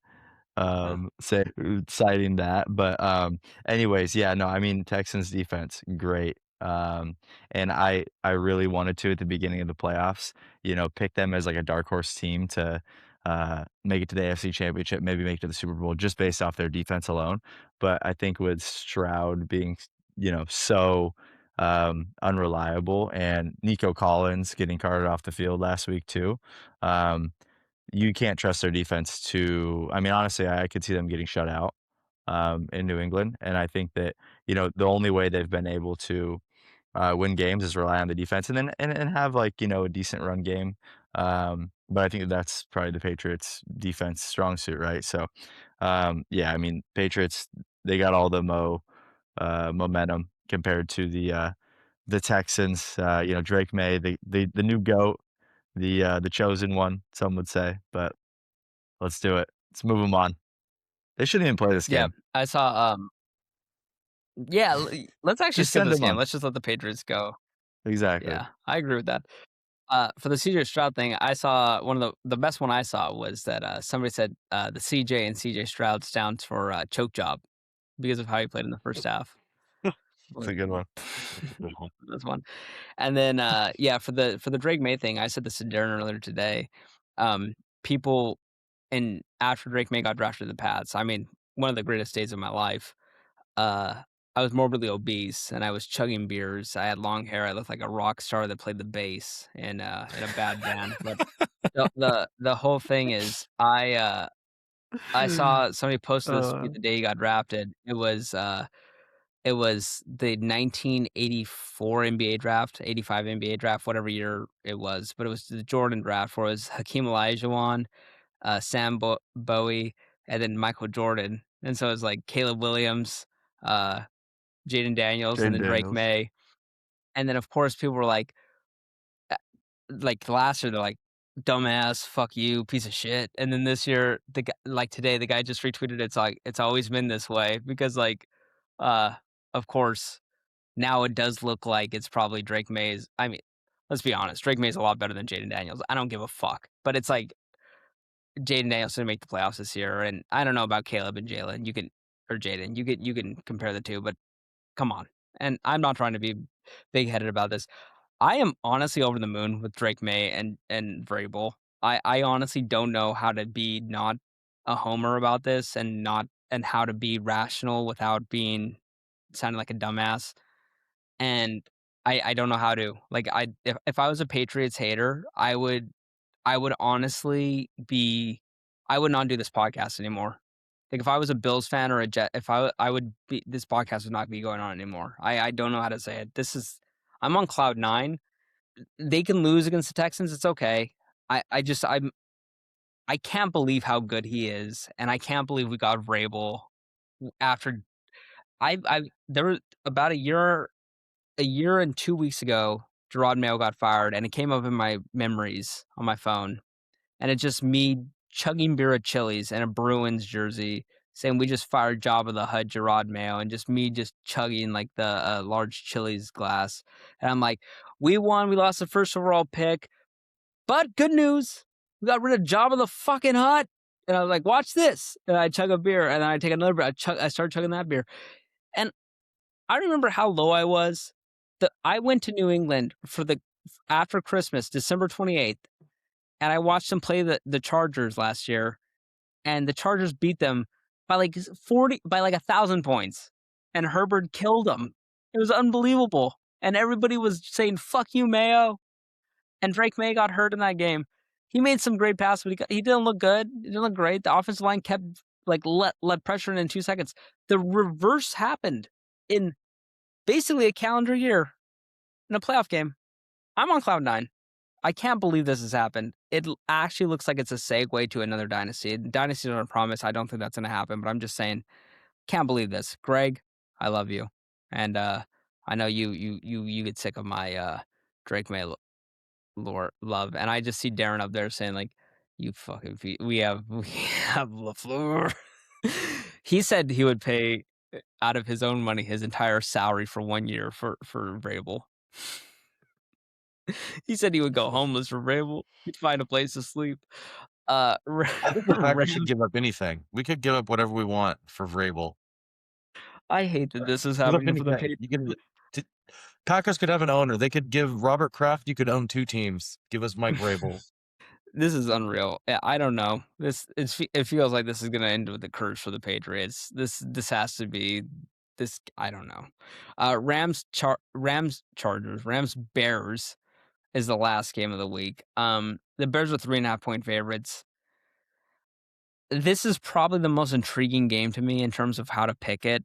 Citing that. But anyways, yeah, no, I mean Texans defense, great. And I really wanted to at the beginning of the playoffs, pick them as like a dark horse team to make it to the AFC Championship, maybe make it to the Super Bowl just based off their defense alone. But I think with Stroud being, so unreliable, and Nico Collins getting carted off the field last week too, you can't trust their defense to, I mean, honestly, I could see them getting shut out in New England. And I think that, the only way they've been able to win games is rely on the defense and then and have like, a decent run game. But I think that's probably the Patriots defense strong suit, right? So, yeah, I mean, Patriots, they got all the momentum compared to the Texans. Drake May, the new GOAT, the chosen one, some would say, but let's do it. Let's move them on. They shouldn't even play this Yeah, game. I saw. Let's actually Just skip send this them game. on. Let's just let the Patriots go. Exactly. Yeah, I agree with that. For the CJ Stroud thing, I saw one of the best one I saw was that somebody said the CJ and CJ Stroud stands for choke job because of how he played in the first half. That's a good one. This one, and then for the Drake May thing, I said this to Darren earlier today. People, and after Drake May got drafted to the Pats, I mean, one of the greatest days of my life. I was morbidly obese and I was chugging beers. I had long hair. I looked like a rock star that played the bass in a bad band. But the whole thing is, I saw somebody posted this tweet the day he got drafted. It was the 1984 NBA draft, 85 NBA draft, whatever year it was. But it was the Jordan draft where it was Hakeem Olajuwon, Sam Bowie, and then Michael Jordan. And so it was like Caleb Williams, Jaden Daniels, and then Drake May. And then, of course, people were like last year, they're like, dumbass, fuck you, piece of shit. And then this year, today, the guy just retweeted, it's like, it's always been this way because, of course, now it does look like it's probably Drake May's. I mean, let's be honest, Drake May's a lot better than Jaden Daniels. I don't give a fuck. But it's like, Jaden Daniels didn't make the playoffs this year. And I don't know about Caleb and Jalen. Or Jaden, you can compare the two, but come on. And I'm not trying to be big-headed about this. I am honestly over the moon with Drake May and Vrabel. I honestly don't know how to be not a homer about this and how to be rational without being sounding like a dumbass. And I don't know how to. Like if I was a Patriots hater, I would honestly be I would not do this podcast anymore. Like if I was a Bills fan or a Jet, if I would be, this podcast would not be going on anymore. I don't know how to say it. I'm on cloud 9. They can lose against the Texans. It's okay. I can't believe how good he is, and I can't believe we got Vrabel after there was about a year and 2 weeks ago. Gerard Mayo got fired, and it came up in my memories on my phone, and it's just me chugging beer at Chili's and a Bruins jersey, saying we just fired Jabba the Hutt, Gerard Mayo, and just me just chugging like the large Chili's glass, and I'm like, we won, we lost the first overall pick, but good news, we got rid of Jabba the fucking Hutt. And I was like, watch this. And I chug a beer, and then I take another beer. I start chugging that beer. And I remember how low I was. I went to New England after Christmas, December 28th, and I watched them play the Chargers last year, and the Chargers beat them by like 1,000 points, and Herbert killed them. It was unbelievable. And everybody was saying, fuck you, Mayo. And Drake May got hurt in that game. He made some great passes, but he didn't look good. He didn't look great. The offensive line kept let pressure in 2 seconds. The reverse happened in basically a calendar year in a playoff game. I'm on cloud 9. I can't believe this has happened. It actually looks like it's a segue to another dynasty. Dynasties are a promise. I don't think that's going to happen, but I'm just saying, can't believe this. Greg, I love you. And I know you get sick of my Drake May love, and I just see Darren up there saying like, "You fucking we have LaFleur." He said he would pay out of his own money his entire salary for 1 year for Vrabel. He said he would go homeless for Vrabel. He'd find a place to sleep. I think the Packers should give up anything. We could give up whatever we want for Vrabel. I hate that this is Give up happening for the anything. Patriots. Packers could have an owner. They could give Robert Kraft. You could own 2 teams. Give us Mike Vrabel. This is unreal. Yeah, I don't know. It feels like this is gonna end with a curse for the Patriots. This has to be this. I don't know. Rams Chargers. Rams Bears is the last game of the week. The Bears are 3.5-point favorites. This is probably the most intriguing game to me in terms of how to pick it.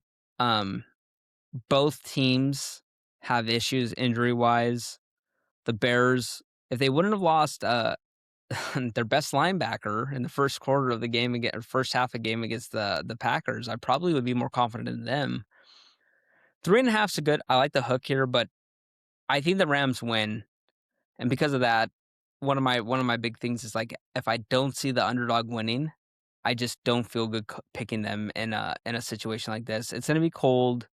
Both teams have issues injury-wise. The Bears, if they wouldn't have lost their best linebacker in the first quarter of the game first half of the game against the Packers, I probably would be more confident in them. 3.5's a good. I like the hook here, but I think the Rams win, and because of that, one of my big things is like if I don't see the underdog winning, I just don't feel good picking them in a situation like this. It's gonna be cold.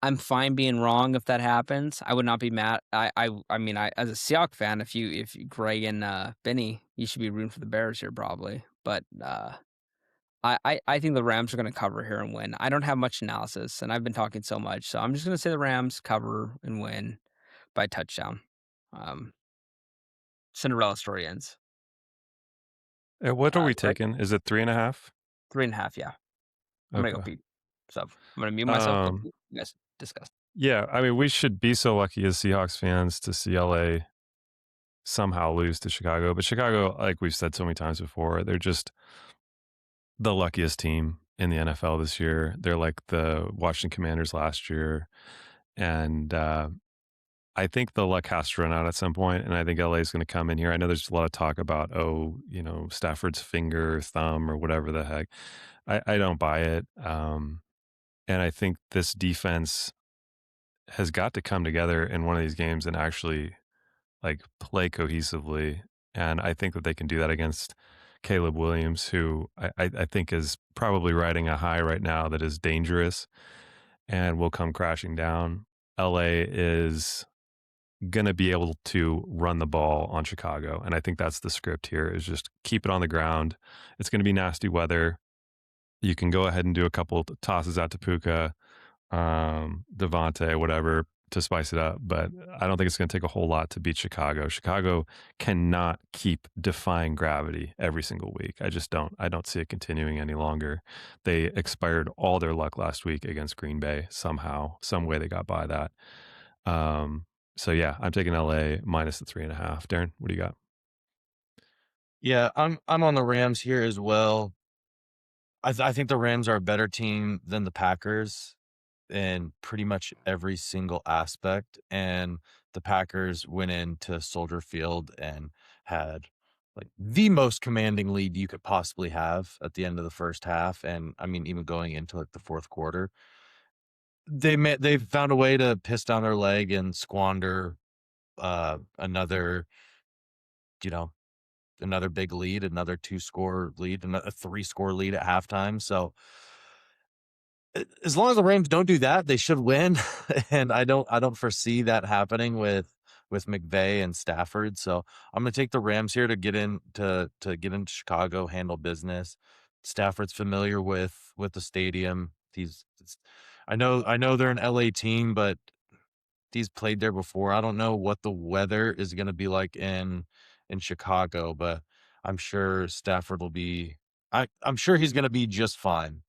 I'm fine being wrong if that happens. I would not be mad. I mean, as a Seahawks fan, if Greg and Benny, you should be rooting for the Bears here probably. But I think the Rams are going to cover here and win. I don't have much analysis, and I've been talking so much, so I'm just going to say the Rams cover and win by touchdown. Cinderella story ends. What are we Greg? taking? Is it 3.5? 3.5, yeah. I'm gonna go Okay. pee. So I'm gonna mute myself. Let Um, you guys discuss. yeah, I mean, we should be so lucky as Seahawks fans to see LA somehow lose to Chicago. But Chicago, like we've said so many times before, they're just the luckiest team in the NFL this year. They're like the Washington Commanders last year. And I think the luck has to run out at some point, and I think LA is going to come in here. I know there's a lot of talk about, Stafford's finger, thumb, or whatever the heck. I don't buy it. And I think this defense has got to come together in one of these games and actually like play cohesively. And I think that they can do that against Caleb Williams, who I think is probably riding a high right now that is dangerous and will come crashing down. LA is going to be able to run the ball on Chicago. And I think that's the script here is just keep it on the ground. It's going to be nasty weather. You can go ahead and do a couple of tosses out to Puka, Devontae, whatever, to spice it up. But I don't think it's going to take a whole lot to beat Chicago. Chicago cannot keep defying gravity every single week. I don't see it continuing any longer. They expired all their luck last week against Green Bay somehow, some way they got by that. So yeah, I'm taking LA minus the 3.5. Darren, what do you got? Yeah, I'm on the Rams here as well. I think the Rams are a better team than the Packers in pretty much every single aspect. And the Packers went into Soldier Field and had like the most commanding lead you could possibly have at the end of the first half. And I mean, even going into like the fourth quarter, they found a way to piss down their leg and squander another, another big lead, another 2-score lead, and a 3-score lead at halftime. So as long as the Rams don't do that, they should win. And I don't foresee that happening with McVay and Stafford. So I'm going to take the Rams here to get into Chicago, handle business. Stafford's familiar with the stadium. I know they're an LA team, but he's played there before. I don't know what the weather is going to be like in Chicago, but I'm sure Stafford will be. I'm sure he's going to be just fine.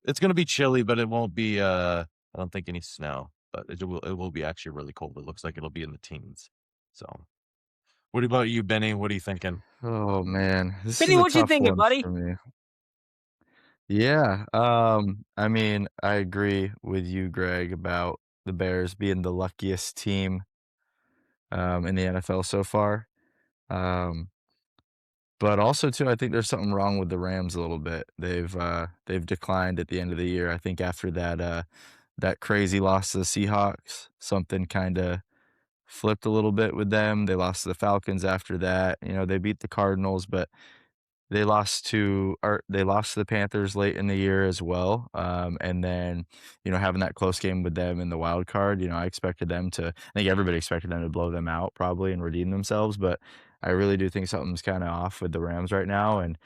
It's going to be chilly, but it won't be. I don't think any snow, but it will be actually really cold. It looks like it'll be in the teens. So, what about you, Benny? What are you thinking? Oh man, this Benny, is a what you tough thinking, one buddy? for me. Yeah, I mean, I agree with you, Greg, about the Bears being the luckiest team in the NFL so far. Um, but also too, I think there's something wrong with the Rams a little bit. They've declined at the end of the year. I think after that crazy loss to the Seahawks, something kind of flipped a little bit with them. They lost to the Falcons after that. They beat the Cardinals, but they lost to the Panthers late in the year as well. And then, having that close game with them in the wild card, I think everybody expected them to blow them out probably and redeem themselves. But I really do think something's kind of off with the Rams right now. And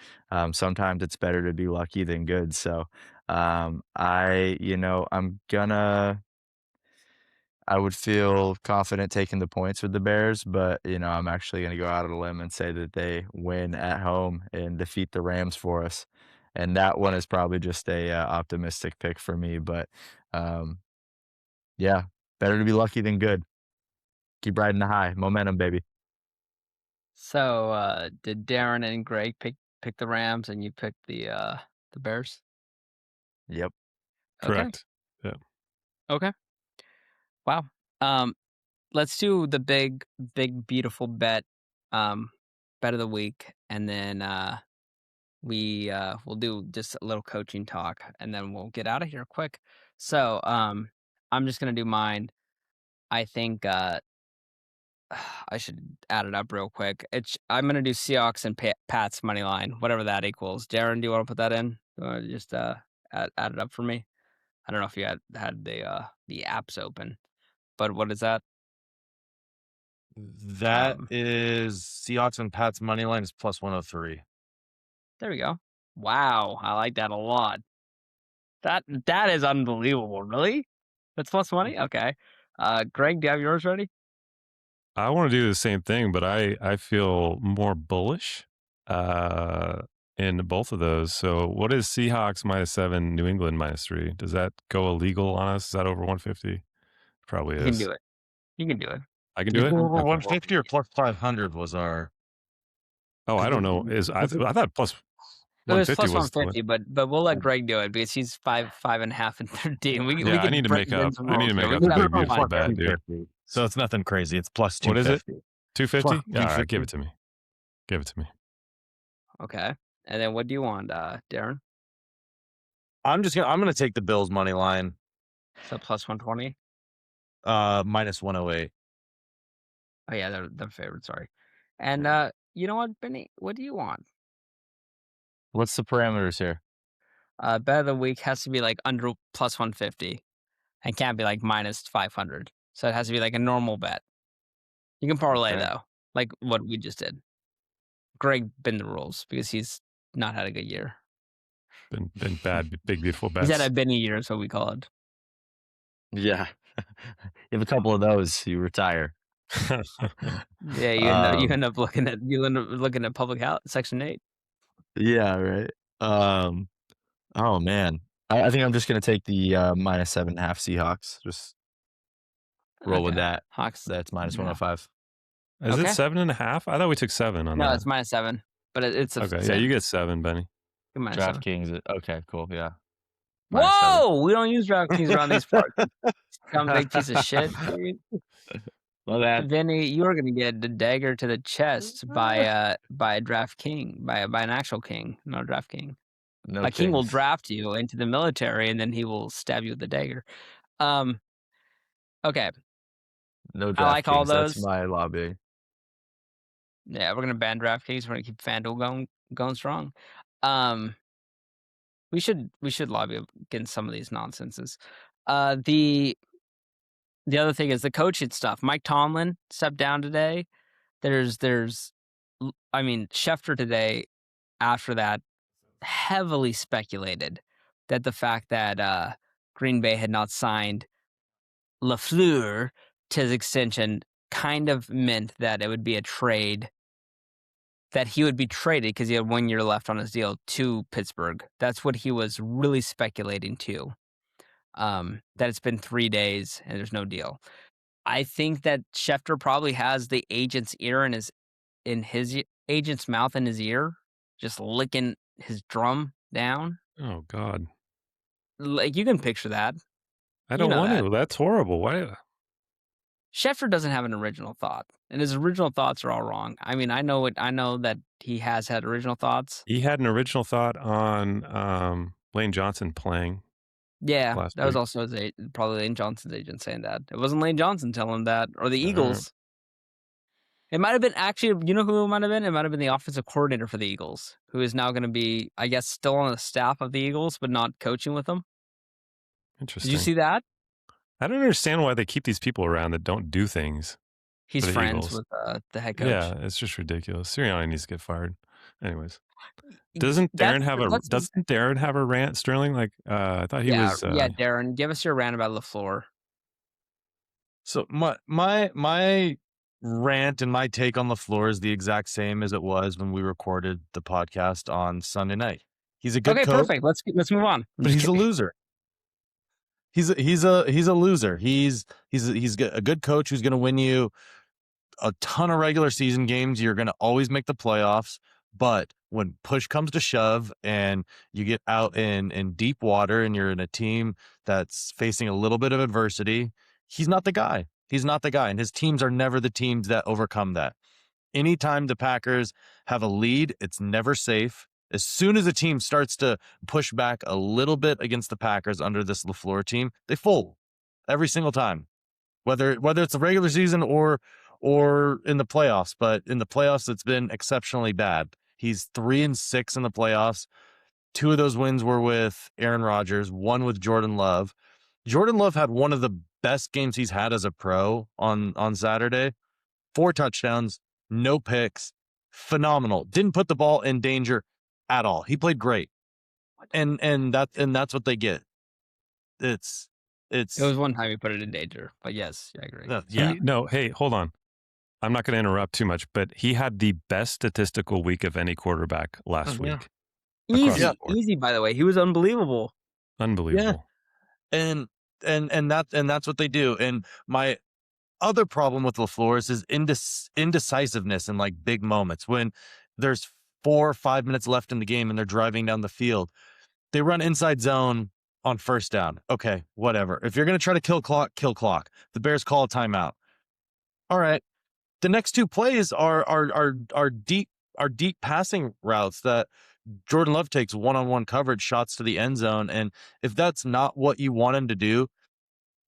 sometimes it's better to be lucky than good. So I would feel confident taking the points with the Bears, but, I'm actually gonna go out on a limb and say that they win at home and defeat the Rams for us, and that one is probably just a, optimistic pick for me, but, um, yeah, better to be lucky than good. Keep riding the high. Momentum, baby. So did Darren and Greg pick the Rams and you picked the Bears? Yep. Okay. Correct. Yeah. Okay. Wow. Let's do the big, beautiful bet of the week, and then we'll do just a little coaching talk, and then we'll get out of here quick. So I'm just gonna do mine. I think I should add it up real quick. I'm gonna do Seahawks and Pats money line, whatever that equals. Darren, do you want to put that in? Just add it up for me. I don't know if you had the apps open, but what is that? That is Seahawks and Pats money line is plus 103. There we go. Wow, I like that a lot. That is unbelievable. Really? That's plus money? Okay. Greg, do you have yours ready? I want to do the same thing, but I feel more bullish in both of those. So what is Seahawks -7, New England -3? Does that go illegal on us? Is that over 150? Probably You can is. do it. You can do it. I can do it? Over Okay. 150 or plus 500 was our. Oh, I don't know. I thought plus It was 150 plus was the 150, but we'll let Greg do it because he's 5.5 and 13. We Yeah, I can need to break make up. some I need to rules make here. up We the can big have beautiful fun. bet, dude. 250. So it's nothing crazy. It's plus What is it? 250. 250? Plus Yeah, all right, 250. give it to me. Give it to me. Okay. And then what do you want, Darren? I'm gonna take the Bills money line. So plus 120? Minus 108. Oh yeah, they're favored, sorry. And you know what, Benny? What do you want? What's the parameters here? Bet of the week has to be like under plus 150 and can't be like minus 500. So it has to be like a normal bet. You can parlay Okay. though, like what we just did. Greg bend the rules because he's not had a good year. Been bad, big, beautiful He's bets. had a Benny year, is what we call it. Yeah. You have a couple of those, you retire. Yeah, you end up looking at public health, Section 8. Yeah, right. Oh man. I think I'm just gonna take the -7.5 Seahawks. Just roll with Okay. that. Hawks. That's minus Yeah. 105. Is Okay. it 7.5? I thought we took 7 on No, that. it's -7, but it's a Okay, yeah, same. you get 7, Benny. -7. DraftKings. Okay, cool. Yeah. -7. Whoa! We don't use DraftKings around these parts. Some big piece of shit, dude. Well, that. Vinny, you are gonna get the dagger to the chest by a DraftKing, by an actual king, not a draft king. No A king will kings. draft you into the military, and then he will stab you with the dagger. Okay. No I like all DraftKings. That's those. my lobby. Yeah, we're gonna ban DraftKings. We're gonna keep FanDuel going strong. We should lobby against some of these nonsenses. The other thing is the coaching stuff. Mike Tomlin stepped down today. I mean, Schefter today, after that, heavily speculated that the fact that Green Bay had not signed LaFleur to his extension kind of meant that it would be a trade, that he would be traded because he had 1 year left on his deal to Pittsburgh. That's what he was really speculating to. That it's been 3 days and there's no deal. I think that Schefter probably has the agent's ear in his agent's mouth in his ear, just licking his drum down. Oh God, Like, you can picture that. I don't want to. That's horrible. Why? Schefter doesn't have an original thought, and his original thoughts are all wrong. I mean, I know that he has had original thoughts. He had an original thought on Lane Johnson playing. Yeah, last that was week. also probably Lane Johnson's agent saying that. It wasn't Lane Johnson telling him that, or the Eagles. It might have been, actually, you know who it might have been? It might have been the offensive coordinator for the Eagles, who is now going to be, I guess, still on the staff of the Eagles, but not coaching with them. Interesting. Did you see that? I don't understand why they keep these people around that don't do things. He's the friends Eagles. with the head coach. Yeah, it's just ridiculous. Sirianni needs to get fired. Anyways, doesn't Darren have a rant, Sterling? Like, I thought he was. Yeah, Darren, give us your rant about LaFleur. So my rant and my take on LaFleur is the exact same as it was when we recorded the podcast on Sunday night. He's a good coach. Okay, perfect. Let's move on. But he's a loser. He's a loser. He's a good coach who's going to win you a ton of regular season games. You're going to always make the playoffs. But when push comes to shove and you get out in deep water and you're in a team that's facing a little bit of adversity, he's not the guy. He's not the guy. And his teams are never the teams that overcome that. Anytime the Packers have a lead, it's never safe. As soon as a team starts to push back a little bit against the Packers under this LaFleur team, they fold every single time, whether it's a regular season or in the playoffs. But in the playoffs, it's been exceptionally bad. He's 3-6 in the playoffs. 2 of those wins were with Aaron Rodgers, 1 with Jordan Love. Jordan Love had one of the best games he's had as a pro on Saturday. 4 touchdowns, no picks, phenomenal. Didn't put the ball in danger at all. He played great, and that's what they get. It was one time he put it in danger, but yes, I agree. Yeah. Hey, hold on. I'm not going to interrupt too much, but he had the best statistical week of any quarterback last week. Easy. By the way, he was unbelievable. Unbelievable. Yeah. And that's what they do. And my other problem with LaFleur is his indecisiveness in like big moments. When there's 4 or 5 minutes left in the game and they're driving down the field, they run inside zone on first down. Okay, whatever. If you're going to try to kill clock. The Bears call a timeout. All right. The next 2 plays are deep passing routes that Jordan Love takes one-on-one coverage shots to the end zone. And if that's not what you want him to do,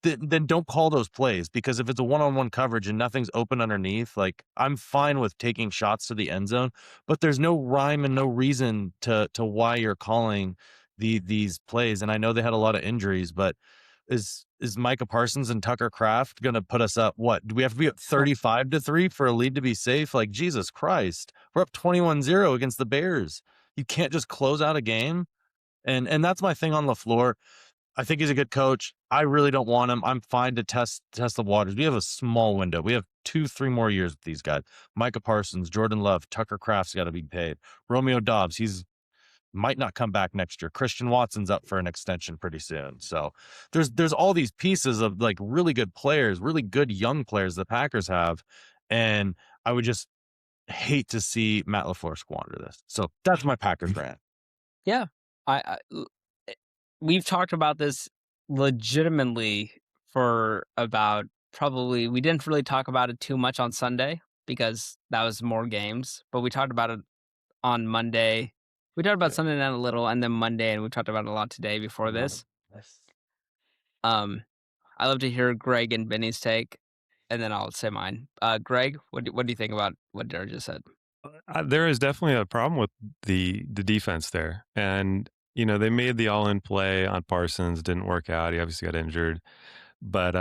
then don't call those plays, because if it's a one-on-one coverage and nothing's open underneath, like, I'm fine with taking shots to the end zone, but there's no rhyme and no reason to why you're calling these plays. And I know they had a lot of injuries, but is Micah Parsons and Tucker Kraft going to put us up? What, do we have to be up 35-3 for a lead to be safe? Like, Jesus Christ, we're up 21-0 against the Bears. You can't just close out a game. And that's my thing on LaFleur. I think he's a good coach. I really don't want him. I'm fine to test the waters. We have a small window. We have 2-3 more years with these guys. Micah Parsons, Jordan Love, Tucker Kraft's got to be paid. Romeo Dobbs, he's might not come back next year. Christian Watson's up for an extension pretty soon. So there's all these pieces of like really good players, really good young players the Packers have. And I would just hate to see Matt LaFleur squander this. So that's my Packers rant. Yeah. We've talked about this legitimately for about probably, we didn't really talk about it too much on Sunday because that was more games, but we talked about it on Monday. We talked about Sunday night a little, and then Monday, and we talked about it a lot today before this. I love to hear Greg and Benny's take, and then I'll say mine. Greg, what do you think about what Darren just said? There is definitely a problem with the defense there. And, they made the all-in play on Parsons, didn't work out. He obviously got injured. But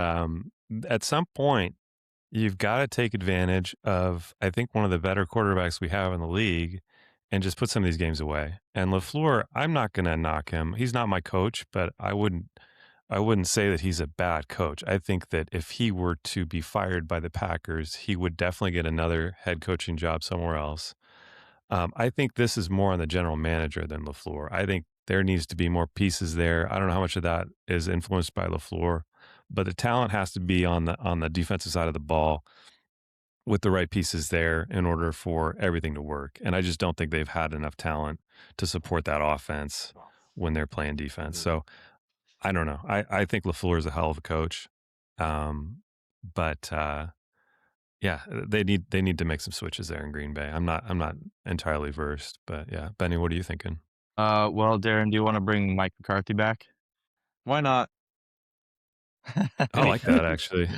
at some point, you've got to take advantage of, I think, one of the better quarterbacks we have in the league and just put some of these games away. And LaFleur, I'm not going to knock him. He's not my coach, but I wouldn't say that he's a bad coach. I think that if he were to be fired by the Packers, he would definitely get another head coaching job somewhere else. I think this is more on the general manager than LaFleur. I think there needs to be more pieces there. I don't know how much of that is influenced by LaFleur, but the talent has to be on the defensive side of the ball with the right pieces there in order for everything to work. And I just don't think they've had enough talent to support that offense when they're playing defense. So I don't know. I think LaFleur is a hell of a coach. But they need to make some switches there in Green Bay. I'm not entirely versed, but yeah. Benny, what are you thinking? Well, Darren, do you want to bring Mike McCarthy back? Why not? I like that, actually.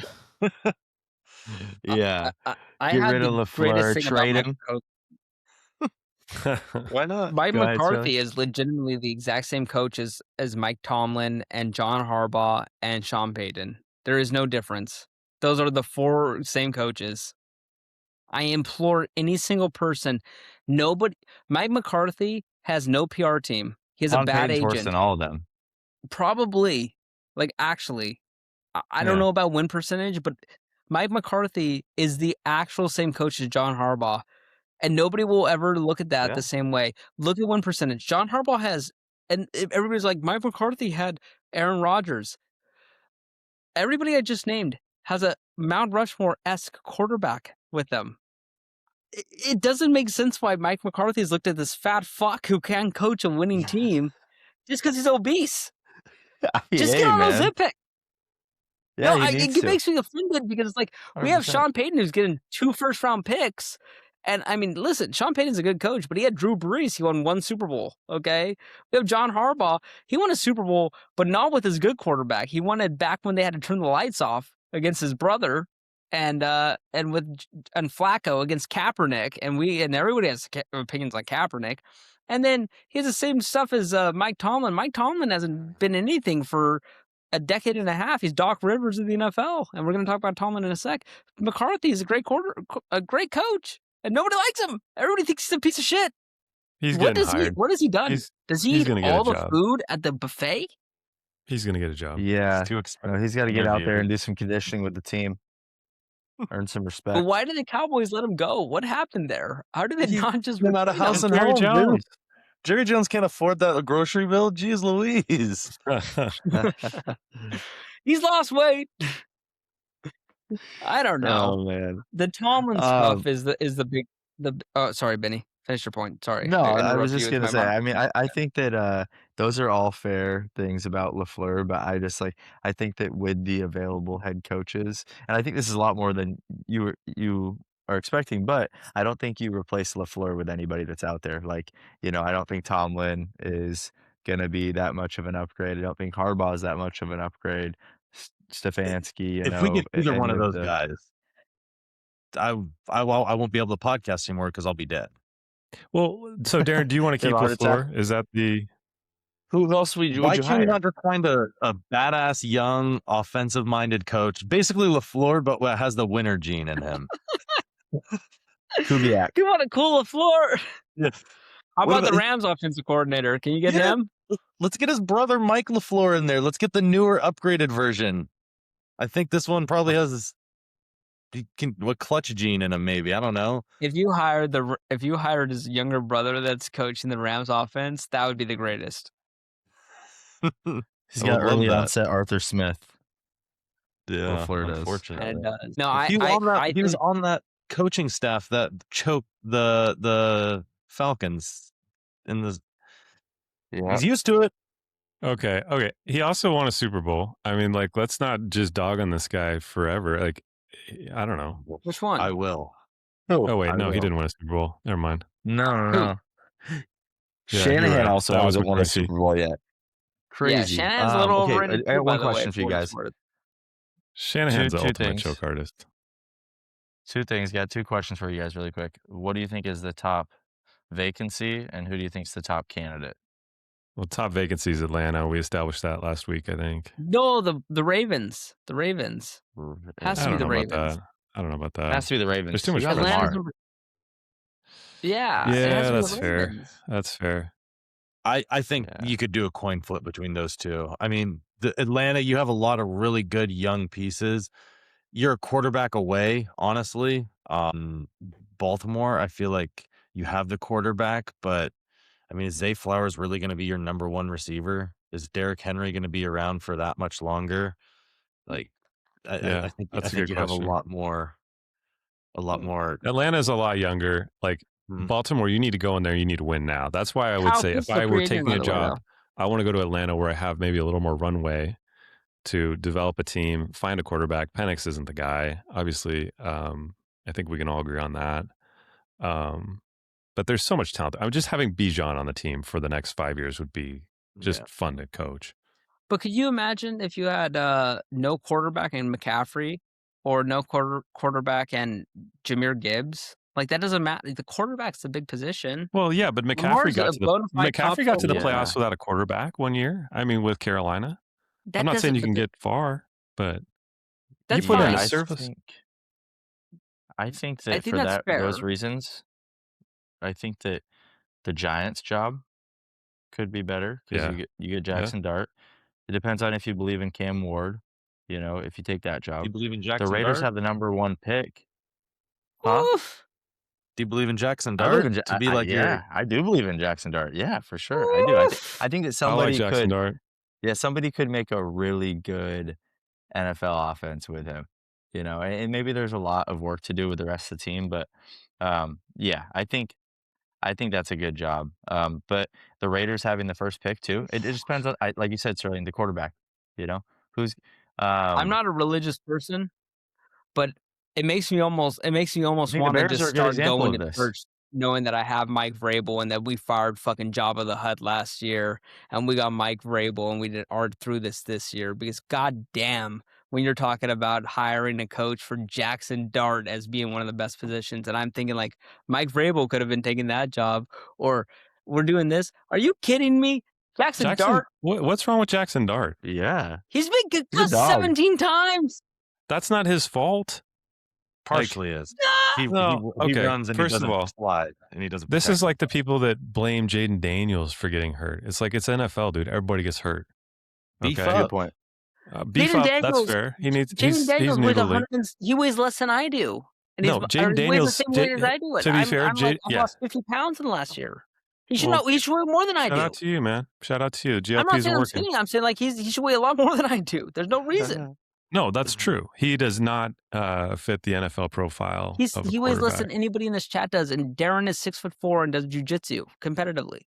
Yeah. I Get had rid of the LaFleur, greatest thing trade about him. Why not? Mike Go ahead, McCarthy Taylor. is legitimately the exact same coach as Mike Tomlin and John Harbaugh and Sean Payton. There is no difference. Those are the 4 same coaches. I implore any single person. Mike McCarthy has no PR team. He has a bad Payton's worse agent. than all of them. Probably. Like, actually, I don't know about win percentage, but Mike McCarthy is the actual same coach as John Harbaugh. And nobody will ever look at that the same way. Look at win percentage. John Harbaugh has, and everybody's like, Mike McCarthy had Aaron Rodgers. Everybody I just named has a Mount Rushmore-esque quarterback with them. It doesn't make sense why Mike McCarthy has looked at this fat fuck who can coach a winning team just because he's obese. Just get on a Ozempic. Yeah, No, he needs it to. makes me offended because it's like we have 100%. Sean Payton who's getting 2 first-round picks. And I mean, listen, Sean Payton's a good coach, but he had Drew Brees. He won 1 Super Bowl. Okay. We have John Harbaugh. He won a Super Bowl, but not with his good quarterback. He won it back when they had to turn the lights off against his brother and Flacco against Kaepernick. And everybody has opinions on Kaepernick. And then he has the same stuff as Mike Tomlin. Mike Tomlin hasn't been anything for a decade and a half. He's Doc Rivers of the NFL, and we're going to talk about Tomlin in a sec. McCarthy's a great coach, and nobody likes him. Everybody thinks he's a piece of shit. He's What getting does hired. What has he done? Does he he's eat gonna get a all the job. food at the buffet? He's going to get a job. Yeah. It's too expensive. No, he's got to get out there and do some conditioning with the team. Earn some respect. But why did the Cowboys let him go? What happened there? How did they not just Came out of retain him? house and Jerry home, dude. Jones. Jerry Jones can't afford that grocery bill. Jeez Louise. He's lost weight. I don't know. Oh man. The Tomlin stuff is the big. Oh, sorry, Benny. Finish your point. Sorry. No, I was interrupted just you with gonna my say. mom. I mean, I think that those are all fair things about LaFleur, but I think that with the available head coaches, and I think this is a lot more than you are expecting, but I don't think you replace LaFleur with anybody that's out there. Like, I don't think Tomlin is gonna be that much of an upgrade. I don't think Harbaugh is that much of an upgrade. Stefanski, If we get either one any of of those the guys, I won't be able to podcast anymore because I'll be dead. Well, so Darren, do you want to You keep have a heart LaFleur? Is that the who else would you Why hire? can't we not just find a badass, young, offensive-minded coach? Basically LaFleur, but has the winner gene in him. Kubiak. You want a cool LaFleur? Yeah. How What about the about- Rams offensive coordinator? Can you get Yeah. him? Let's get his brother Mike LaFleur in there. Let's get the newer, upgraded version. I think this one probably has what clutch gene in him, maybe. I don't know. If you hired his younger brother that's coaching the Rams offense, that would be the greatest. He's I got would love early that. onset Arthur Smith. Yeah, LaFleur does. unfortunately. And no, If he was on that coaching staff that choked the Falcons in the. Yeah. He's used to it. Okay. He also won a Super Bowl. I mean, like, let's not just dog on this guy forever. Like, I don't know. which one? I will. Oh wait, I no, he will. didn't win a Super Bowl. Never mind. No. Yeah, Shanahan you're right. also That was hasn't won a McCarthy. Super Bowl yet. Yeah, Crazy. Shanahan's a little okay, overrated. I got too, by one the way, question for you what guys. it's worth. Shanahan's the Two ultimate things. choke artist. Two things. Got two questions for you guys really quick. What do you think is the top vacancy, and who do you think is the top candidate? Well, top vacancy is Atlanta. We established that last week, I think. No, the Ravens. The Ravens. Has I to be don't the know about Ravens. that. I don't know about It that. has to be the Ravens. There's too much You got pressure. Atlanta's Lamar. number- Yeah, it Yeah, has to be the that's fair. Ravens. That's fair. I think Yeah. you could do a coin flip between those two. I mean, the Atlanta, you have a lot of really good young pieces. You're a quarterback away, honestly. Baltimore, I feel like you have the quarterback, but I mean, is Zay Flowers really going to be your number one receiver? Is Derrick Henry going to be around for that much longer? Like, Yeah, I think that's a you good have question. a lot more. Atlanta's a lot younger. Like Mhm. Baltimore, you need to go in there. You need to win now. That's why I would Kyle say Pitts if I the were free agent, taking by a the way, job, I want to go to Atlanta where I have maybe a little more runway to develop a team, find a quarterback. Penix isn't the guy, obviously. I think we can all agree on that. But there's so much talent. I'm just having Bijan on the team for the next 5 years would be just Yeah. fun to coach. But could you imagine if you had no quarterback and McCaffrey, or no quarterback and Jahmyr Gibbs? Like, that doesn't matter. The quarterback's the big position. Well, yeah, but McCaffrey Lamar's got a to the bona fide top playoffs 12. without a quarterback one year. I mean, with Carolina. That I'm not saying doesn't- you can get far, but That's put in fine. a I service. think I that think for that's those fair. reasons, I think that the Giants' job could be better because Yeah. you get Jackson Dart. It depends on if you believe in Cam Ward. If you take that Do job, you believe in the Jackson Raiders Dart? have the number one pick. Huh? Oof. Do you believe in Jackson I Dart believe in to be like your? I do believe in Jackson Dart. Yeah, for sure. I do. I think that I like somebody Jackson could. Dart. Yeah, somebody could make a really good NFL offense with him. And maybe there's a lot of work to do with the rest of the team, but yeah, I think that's a good job. But the Raiders having the first pick too, it just depends on, like you said, Sterling, the quarterback. Who's I'm not a religious person, but it makes me almost I want think the to Bears just are a good start example going of to this. church knowing that I have Mike Vrabel and that we fired fucking Jabba the Hutt last year and we got Mike Vrabel and we are through this year because goddamn, when you're talking about hiring a coach for Jackson Dart as being one of the best positions, and I'm thinking like Mike Vrabel could have been taking that job, or we're doing this. Are you kidding me? Jackson Dart? What's wrong with Jackson Dart? Yeah. He's been He's a concussed dog. 17 times. That's not his fault. Partially is. He okay. runs and First he of doesn't all, slide and he doesn't. This protect is like the people that blame Jaden Daniels for getting hurt. It's like it's NFL, dude. Everybody gets hurt. Beef Okay, up. Good point. beef Jaden up. Daniels- That's fair. He needs. Jaden Daniels he's new weighs to the league. 100. He weighs less than I do. And No, he's, Jaden he weighs the Daniels- same weight as I do. to be fair, I lost 50 pounds in the last year. He should Well, he should weigh more than I Shout do. out to you, man. Shout out to you. I'm not GLPs saying are I'm working. skinny. I'm saying like he should weigh a lot more than I do. There's no reason. No, that's true. He does not fit the NFL profile. of a He weighs less quarterback. than anybody in this chat does. And Darren is 6'4" and does jujitsu competitively.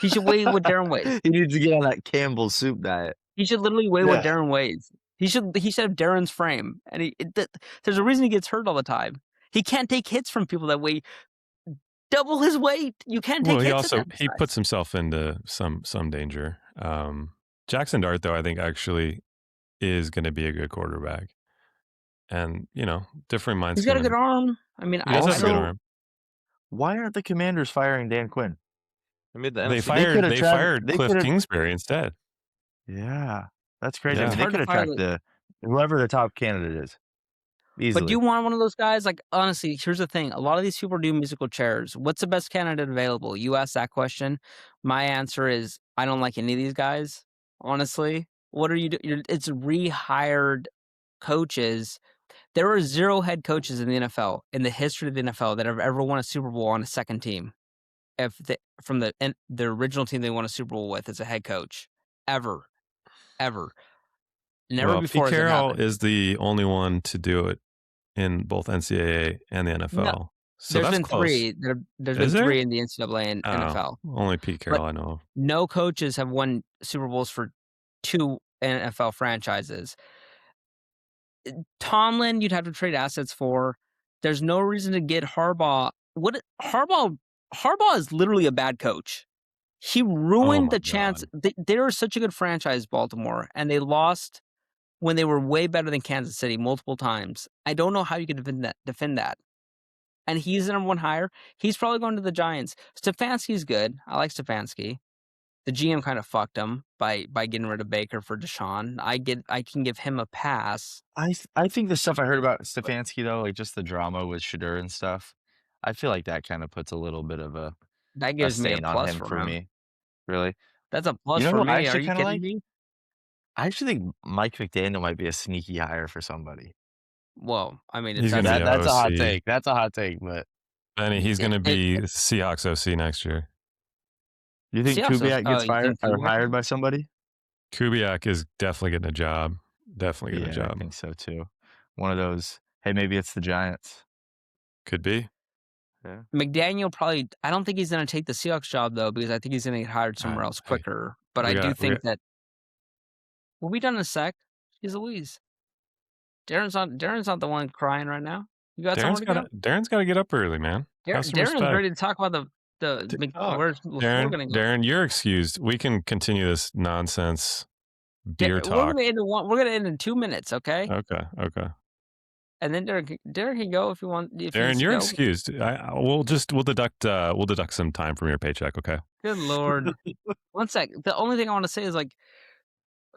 He should weigh what Darren weighs. He needs to get on that Campbell's soup diet. He should literally weigh what Yeah. Darren weighs. He should have Darren's frame. And there's a reason he gets hurt all the time. He can't take hits from people that weigh double his weight. You can't take hits. He puts himself into some danger. Jackson Dart, though, I think actually is going to be a good quarterback. And, different minds. He's got a good arm. I mean, He does have a good Also- arm. Why aren't the Commanders firing Dan Quinn? I mean, the They NFC fired they Cliff could've- Kingsbury instead. Yeah, that's crazy. Yeah. I It's mean, they hard could to attract fire whoever the top candidate is. Easily. But do you want one of those guys? Like, honestly, here's the thing. A lot of these people do musical chairs. What's the best candidate available? You ask that question. My answer is I don't like any of these guys, honestly. What are you doing? It's rehired coaches. There are 0 head coaches in the NFL, in the history of the NFL, that have ever won a Super Bowl on a second team. From the original team they won a Super Bowl with as a head coach. Ever. Never Well, before Pete has it Carroll happened. is the only one to do it in both NCAA and the NFL. So There's that's been close. 3. There's been Is there? 3 in the NCAA and Oh, NFL. Only Pete Carroll I know of. No coaches have won Super Bowls for 2 NFL franchises. Tomlin, you'd have to trade assets for. There's no reason to get Harbaugh. Harbaugh is literally a bad coach. He ruined my the chance. God. They were such a good franchise, Baltimore, and they lost when they were way better than Kansas City multiple times. I don't know how you can defend that. And he's the number 1 hire. He's probably going to the Giants. Stefanski's good. I like Stefanski. The GM kind of fucked him by getting rid of Baker for Deshaun. I can give him a pass. I think the stuff I heard about Stefanski, though, like just the drama with Shedeur and stuff, I feel like that kind of puts a little bit of a That gives me a stain on plus him for for him. me. Really? That's a plus You know for who I me. Are actually you kinda kidding like? me? I actually think Mike McDaniel might be a sneaky hire for somebody. Well, I mean, He's it's gonna be That's a hot OC. take. That's a hot take, but And he's going to It- be Seahawks OC next year. you think Seahawks Kubiak oh, gets you fired think or Kubiak? hired by somebody? Kubiak is definitely getting a job. Definitely getting a I job. think so too. One of those. Hey, maybe it's the Giants. Could be. McDaniel probably. I don't think he's going to take the Seahawks job though, because I think he's going to get hired somewhere else Hey, quicker. But we I do got- we think got- that we'll be done in a sec. Jeez Louise. Darren's not the one crying right now. You got somewhere to go? Darren's got to get up early, man. Have some Darren's respect. ready to talk about where's we're Darren, going to go. Darren, you're excused. We can continue this nonsense beer We're talk. going to end in 2 minutes, okay? Okay. And then Darren can go if you want. If he Darren, needs to you're go. excused. We'll deduct some time from your paycheck. Okay. Good Lord. One sec. The only thing I want to say is like,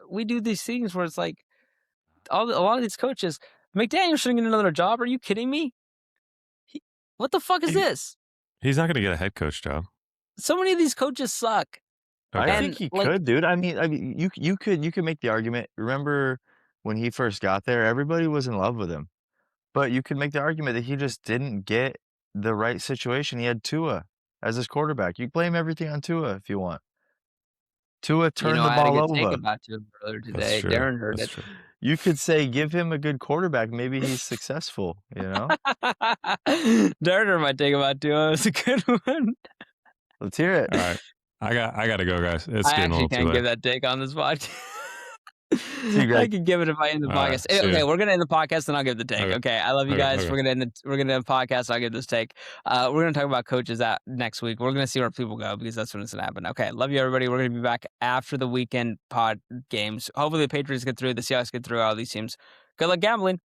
we do these things where it's like, a lot of these coaches, McDaniel shouldn't get another job. Are you kidding me? What the fuck is this? He's not going to get a head coach job. So many of these coaches suck. Okay. I And, think he like- could, dude. I mean, you could make the argument. Remember when he first got there, everybody was in love with him, but you could make the argument that he just didn't get the right situation. He had Tua as his quarterback. You blame everything on Tua if you want. Tua turned I the had a ball good take over. about you earlier That's today. true. Darren heard That's it. true. You could say, give him a good quarterback. Maybe he's successful. You know. Darren heard my take about Tua. It was a good one. Let's hear it. All right. I got to go, guys. It's I getting a actually little too can't late. give that take on this podcast. you, Greg. I can give it if I end the All right, podcast. see Okay, ya. we're gonna end the podcast and I'll give the take. Okay. Okay, I love you Okay, guys. okay. We're gonna end the podcast. I'll give this take. We're gonna talk about coaches at next week. We're gonna see where people go because that's when it's gonna happen. Okay, love you everybody. We're gonna be back after the weekend pod games. Hopefully the Patriots get through, the Seahawks get through, all these teams. Good luck gambling.